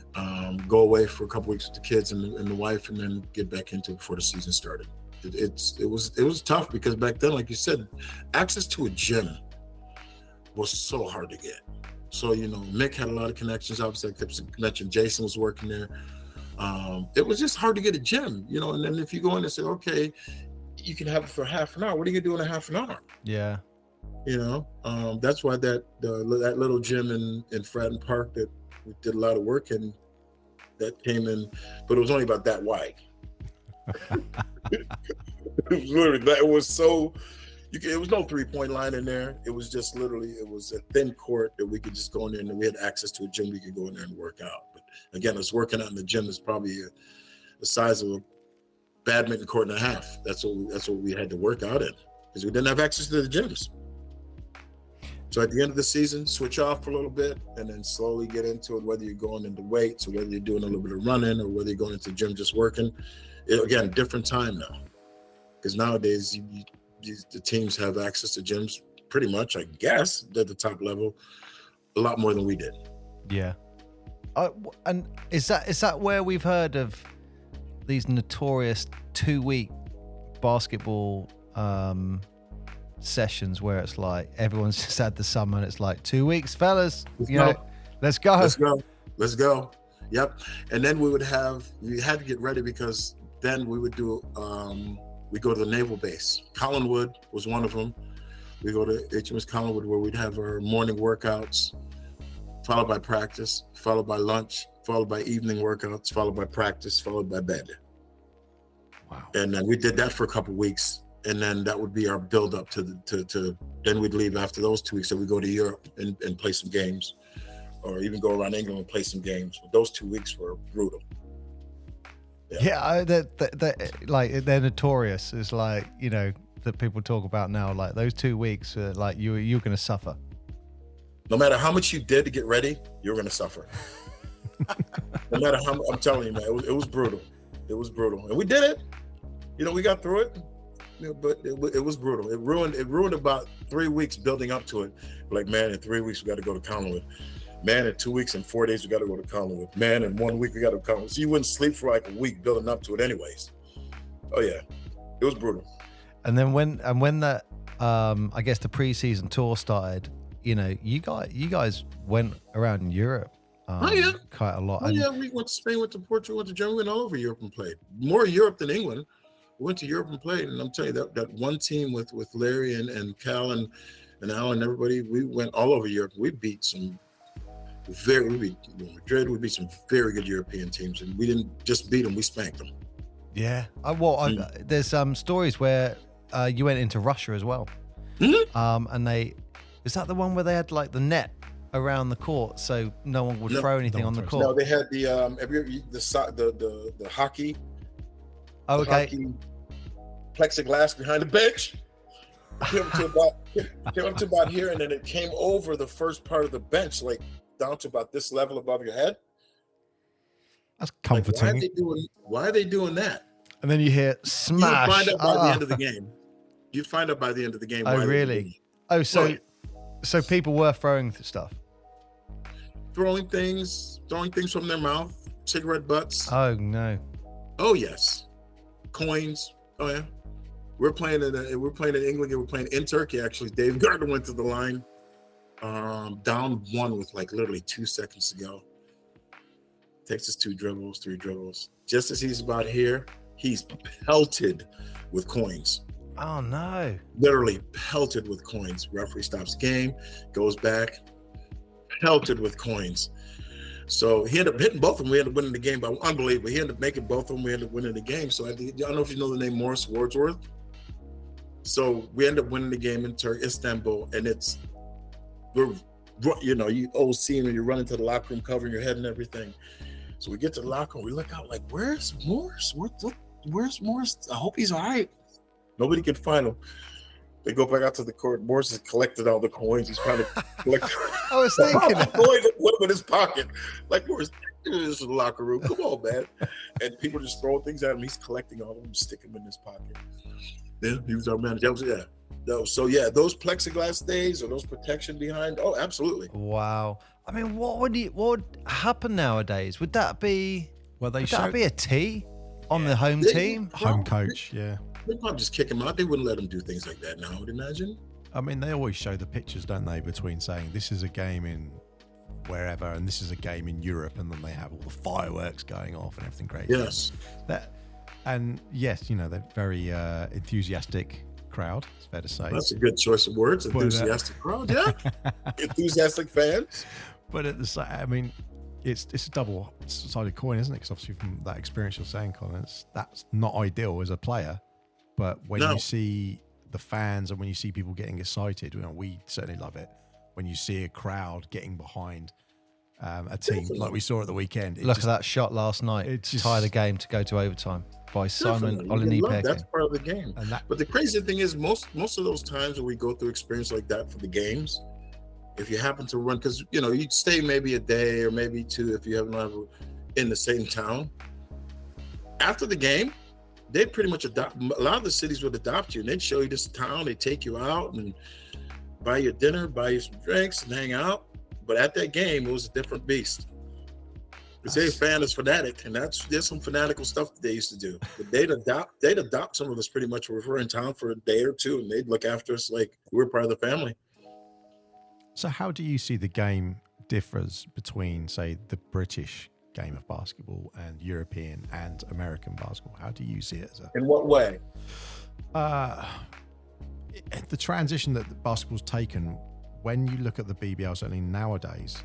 go away for a couple weeks with the kids and the wife, and then get back into it before the season started. It was tough, because back then, like you said, access to a gym was so hard to get. So Mick had a lot of connections. Obviously, I kept mentioning Jason was working there. It was just hard to get a gym, and then if you go in and say, okay, you can have it for half an hour. What are you gonna do in a half an hour? Yeah. That's why that little gym in Fratton Park that we did a lot of work in, that came in, but it was only about that wide. It was literally that. It was so, it was no 3-point line in there. It was just literally, it was a thin court that we could just go in there, and then we had access to a gym. We could go in there and work out. But again, us working out in the gym is probably the size of a badminton court and a half. That's what we had to work out in, because we didn't have access to the gyms. So at the end of the season, switch off for a little bit, and then slowly get into it, whether you're going into weights or whether you're doing a little bit of running or whether you're going into the gym just working. Again, different time now, because nowadays the teams have access to gyms pretty much, I guess, at the top level, a lot more than we did. Yeah. And is that where we've heard of these notorious 2-week basketball sessions where it's like everyone's just had the summer and it's like 2 weeks, fellas, let's go. Yep. And then we had to get ready, because then we would do we go to the naval base. Collinwood was one of them. We go to HMS Collinwood, where we'd have our morning workouts, followed by practice, followed by lunch, followed by evening workouts, followed by practice, followed by bed. Wow. And then we did that for a couple of weeks, and then that would be our build up to then we'd leave after those 2 weeks, and we go to Europe and play some games, or even go around England and play some games. But those 2 weeks were brutal. Yeah, they're notorious. It's like, that people talk about now, like those 2 weeks, like you're going to suffer. No matter how much you did to get ready, you're going to suffer. No matter how, I'm telling you, man, it was brutal. It was brutal, and we did it. We got through it. But it was brutal. It ruined about 3 weeks building up to it. Like, man, in 3 weeks we got to go to Collinwood. Man, in 2 weeks and 4 days we got to go to Collinwood. Man, in 1 week we got to go to Collinwood. So you wouldn't sleep for like a week building up to it, anyways. Oh yeah, it was brutal. And then when that I guess the preseason tour started, you guys went around Europe quite a lot. Oh yeah, we went to Spain, went to Portugal, went to Germany, went all over Europe and played. More Europe than England. We went to Europe and played, and I'm telling you that one team with Larry and Cal and Al and everybody, we went all over Europe. We beat some we beat Madrid. We beat some very good European teams, and we didn't just beat them; we spanked them. Yeah. There's stories where you went into Russia as well, and is that the one where they had like the net around the court so no one would throw anything on the court? No, they had the hockey. Oh, okay. Hockey plexiglass behind the bench. Came up to about here, and then it came over the first part of the bench, like down to about this level above your head. That's comforting. Like, why are they doing that? And then you hear smash. You find out by the end of the game. You find out by the end of the game. Oh, really? Oh, so people were throwing stuff. Throwing things from their mouth, cigarette butts. Oh no. Oh yes, coins. Oh yeah. We're playing in England. We're playing in Turkey. Actually, Dave Gardner went to the line, down one with like literally 2 seconds to go. Takes us 3 dribbles. Just as he's about here, he's pelted with coins. Oh no! Literally pelted with coins. Referee stops game, goes back, pelted with coins. So he ended up hitting both of them. We ended up winning the game by unbelievable. He ended up making both of them. We ended up winning the game. So I don't know if you know the name Morris Wordsworth. So we end up winning the game in Istanbul, and you always see him and you run into the locker room covering your head and everything. So we get to the locker room, we look out like, where's Morris? Where's Morris? I hope he's all right. Nobody can find him. They go back out to the court. Morris has collected all the coins. He's trying to collect I was thinking all the coins and put them in his pocket. Like, Morris, this is the locker room. Come on, man. And people just throwing things at him. He's collecting all of them, sticking them in his pocket. Then he was our manager. So those plexiglass days or those protection behind. Oh, absolutely. Wow. I mean, what would happen nowadays? Would that be? Well, would that be a T on the home team? Home coach, yeah. They'd probably just kick him out. They wouldn't let him do things like that now, I would imagine. I mean, they always show the pictures, don't they, between saying this is a game in wherever and this is a game in Europe, and then they have all the fireworks going off and everything crazy. Yes. And yes, they're very enthusiastic crowd, it's fair to say. That's a good choice of words. Enthusiastic crowd, yeah. Enthusiastic fans. But at the same, I mean, it's a double-sided coin, isn't it? Because obviously from that experience you're saying, Colin, that's not ideal as a player. But when you see the fans and when you see people getting excited, we certainly love it. When you see a crowd getting behind a team like we saw at the weekend. Look at that shot last night. It tied the game to go to overtime by Simon Olinipekin. That's part of the game. But the crazy thing is most of those times when we go through experience like that for the games, if you happen to run, because you'd stay maybe a day or maybe 2 if you haven't in the same town. After the game, they'd pretty much adopt. A lot of the cities would adopt you, and they'd show you this town. They'd take you out and buy you dinner, buy you some drinks, and hang out. But at that game, it was a different beast. Because their fan is fanatic, and there's some fanatical stuff that they used to do. But they'd adopt some of us pretty much. We're in town for a day or 2, and they'd look after us like we're part of the family. So how do you see the game differs between, say, the British game of basketball and European and American basketball? How do you see it? In what way? The transition that basketball's taken, when you look at the BBL, certainly nowadays,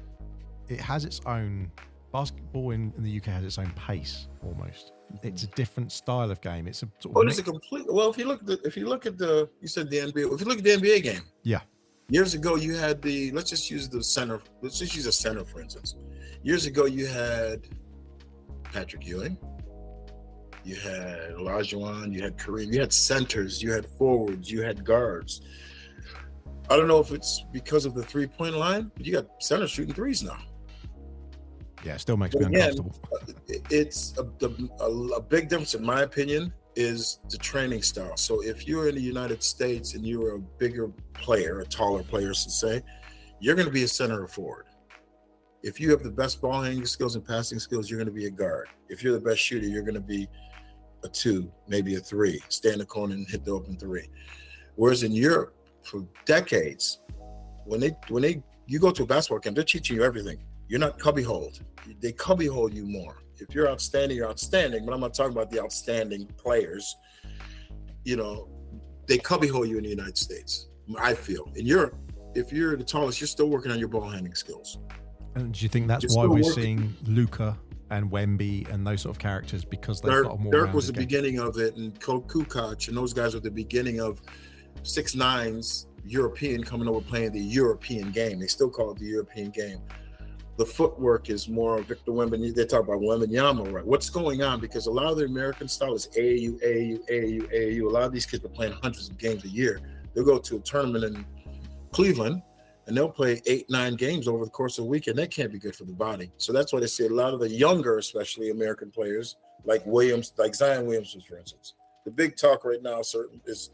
it has its own, basketball in the UK has its own pace almost. It's a different style of game. It's a sort of it's a complete. Well, if you look at the you said the NBA. If you look at the NBA game, yeah. Years ago, you had let's just use the center. Let's just use a center, for instance. Years ago, you had Patrick Ewing, you had Olajuwon, you had Kareem, you had centers, you had forwards, you had guards. I don't know if it's because of the 3-point line, but you got centers shooting threes now. Yeah, it still makes me uncomfortable. It's a big difference, in my opinion, is the training style. So if you're in the United States and you're a bigger player, a taller player, to say, you're going to be a center or forward. If you have the best ball handling skills and passing skills, you're going to be a guard. If you're the best shooter, you're going to be a 2, maybe a 3, stay in the corner and hit the open 3. Whereas in Europe, for decades, when you go to a basketball camp, they're teaching you everything. You're not cubbyholed. They cubbyhole you more. If you're outstanding, you're outstanding. But I'm not talking about the outstanding players. You know, they cubbyhole you in the United States, I feel. In Europe, if you're the tallest, you're still working on your ball handling skills. And do you think that's why we're seeing Luka and Wemby and those sort of characters, because they've got a more Dirk was the game? beginning of it, and Kukoc and those guys were the beginning of 6'9" European coming over playing the European game. They still call it the European game. The footwork is more Victor Wembanyama. They talk about Wembanyama, right? What's going on? Because a lot of the American style is AAU, AAU, AAU, AAU. A lot of these kids are playing hundreds of games a year. They'll go to a tournament in Cleveland, and they'll play 8-9 games over the course of a weekend. That can't be good for the body. So that's why they say a lot of the younger, especially American players, like Williams, like Zion Williamson, for instance. The big talk right now is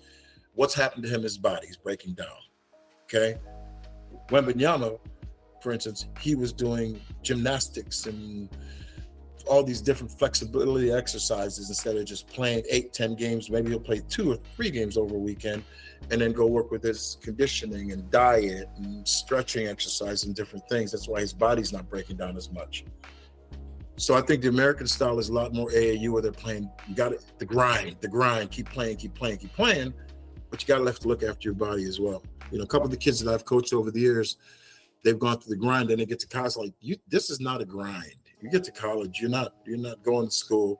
what's happened to him, his body. He's breaking down, okay? Wembanyama, for instance, he was doing gymnastics and all these different flexibility exercises instead of just playing 8-10 games. Maybe he'll play 2 or 3 games over a weekend and then go work with his conditioning and diet and stretching exercise and different things. That's why his body's not breaking down as much. So I think the American style is a lot more AAU, where they're playing, you got it, the grind, keep playing, but you got to look after your body as well. You know, a couple of the kids that I've coached over the years, they've gone through the grind, and they get to college like, this is not a grind. You get to college, you're not going to school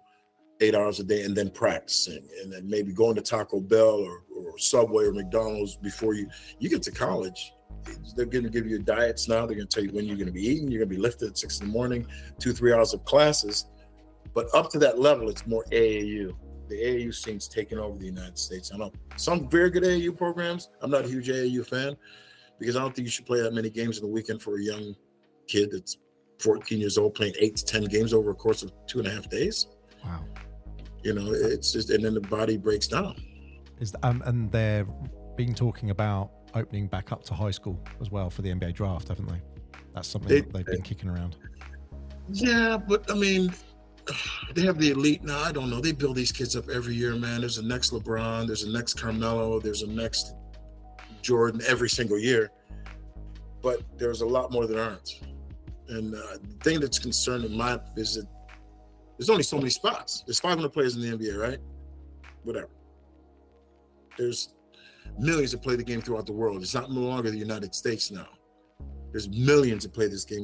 8 hours a day and then practicing and then maybe going to Taco Bell or Subway or McDonald's before you get to college. They're going to give you diets now. They're going to tell you when you're going to be eating. You're going to be lifted at 6 a.m, 2-3 hours of classes. But up to that level, it's more AAU. The AAU scene's taking over the United States. I know some very good AAU programs. I'm not a huge AAU fan because I don't think you should play that many games in the weekend for a young kid that's 14 years old playing 8 to 10 games over a course of 2.5 days. Wow. You know, it's just, and then the body breaks down. And they're been talking about opening back up to high school as well for the NBA draft, haven't they? That's something that they've been kicking around. Yeah, but I mean, they have the elite now. I don't know. They build these kids up every year, man. There's a next LeBron, there's a next Carmelo, there's a next Jordan every single year. But there's a lot more that aren't. And the thing that's concerning my is that there's only so many spots. There's 500 players in the NBA, right? Whatever. There's millions that play the game throughout the world. It's not no longer the United States now. There's millions that play this game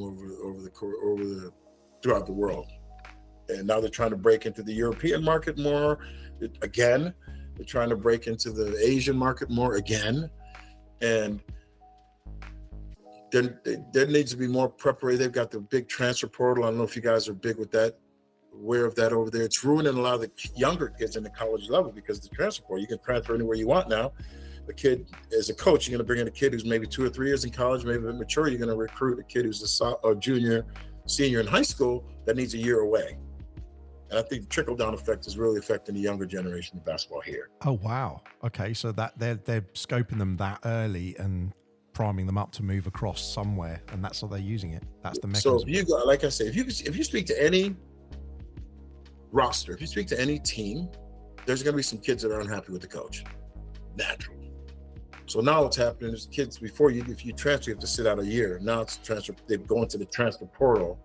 throughout the world. And now they're trying to break into the European market more. Again, they're trying to break into the Asian market more again. And then there needs to be more preparation. They've got the big transfer portal. I don't know if you guys are big with that, aware of that over there. It's ruining a lot of the younger kids in the college level because the transfer portal, you can transfer anywhere you want now. The kid, as a coach, you're going to bring in a kid who's maybe 2 or 3 years in college, maybe a bit mature. You're going to recruit a kid who's a junior, senior in high school that needs a year away. And I think the trickle-down effect is really affecting the younger generation of basketball here. Oh, wow. Okay, so that they're scoping them that early and priming them up to move across somewhere, and that's how they're using it. That's the mechanism. So if you go, like I say, if you speak to any roster, if you speak to any team, there's going to be some kids that are unhappy with the coach. Natural. So now what's happening is kids, if you transfer, you have to sit out a year. Now it's transfer. They go into the transfer portal,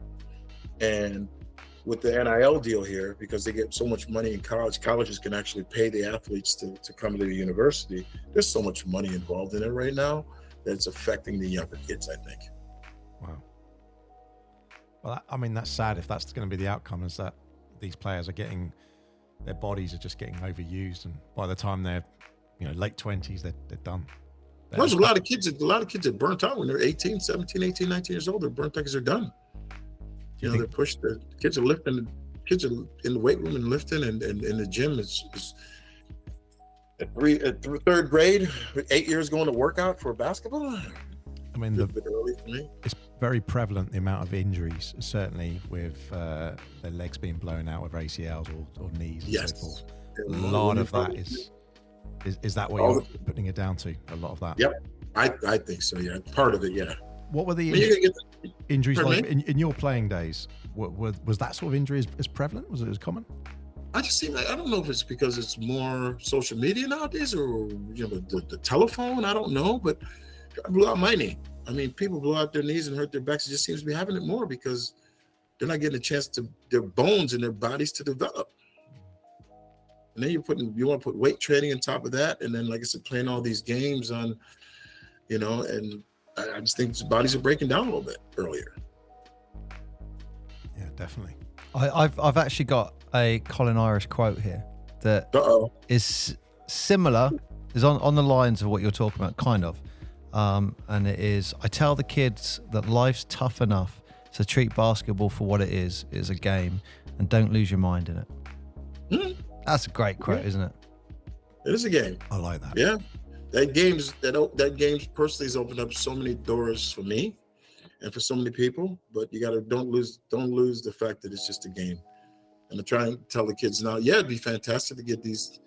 and with the NIL deal here, because they get so much money in college, colleges can actually pay the athletes to come to the university. There's so much money involved in it right now that it's affecting the younger kids, I think. Wow. Well, I mean, that's sad if that's going to be the outcome, is that these players are their bodies are just getting overused, and by the time they're, late 20s, they're done. There's a lot of kids that burnt out when they're 18, 17, 18, 19 years old. They're burnt out because they're done. They're pushed. The kids are lifting. Kids are in the weight room and lifting, and in the gym. It's at third grade, 8 years going to work out for basketball. I mean, a bit early for me. It's very prevalent, the amount of injuries, certainly with their legs being blown out with ACLs or knees and so forth. A lot of that is that what you're putting it down to? A lot of that. Yep, I think so. Yeah, part of it. Yeah. What were the injuries like in your playing days? Was that sort of injury as prevalent? Was it as common? I just seem like, I don't know if it's because it's more social media nowadays or the telephone. I don't know, but I blew out my knee. I mean, people blow out their knees and hurt their backs. It just seems to be happening more because they're not getting a chance to their bones and their bodies to develop. And then you want to put weight training on top of that. And then, like I said, playing all these games on, and I just think bodies are breaking down a little bit earlier. Yeah, definitely. I've actually got a Colin Irish quote here that is similar, is on the lines of what you're talking about, kind of. And it is, I tell the kids that life's tough enough, so treat basketball for what it is a game, and don't lose your mind in it. Mm-hmm. That's a great quote, isn't it? It is a game. I like that. Yeah. That game's personally has opened up so many doors for me and for so many people, but you gotta don't lose the fact that it's just a game. And I try and tell the kids now, yeah, it'd be fantastic to get these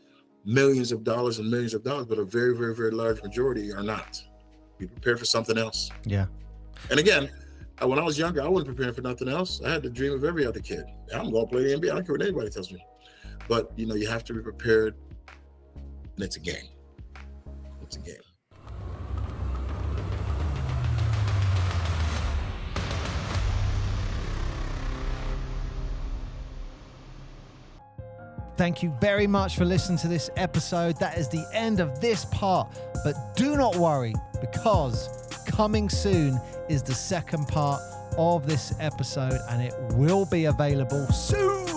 millions of dollars, but a very, very, very large majority are not. Be prepared for something else. Yeah. And again, when I was younger, I wasn't preparing for nothing else. I had the dream of every other kid. I'm gonna play the NBA. I don't care what anybody tells me. But you have to be prepared, and it's a game. It's a game. Thank you very much for listening to this episode. That is the end of this part, but do not worry, because coming soon is the second part of this episode, and it will be available soon.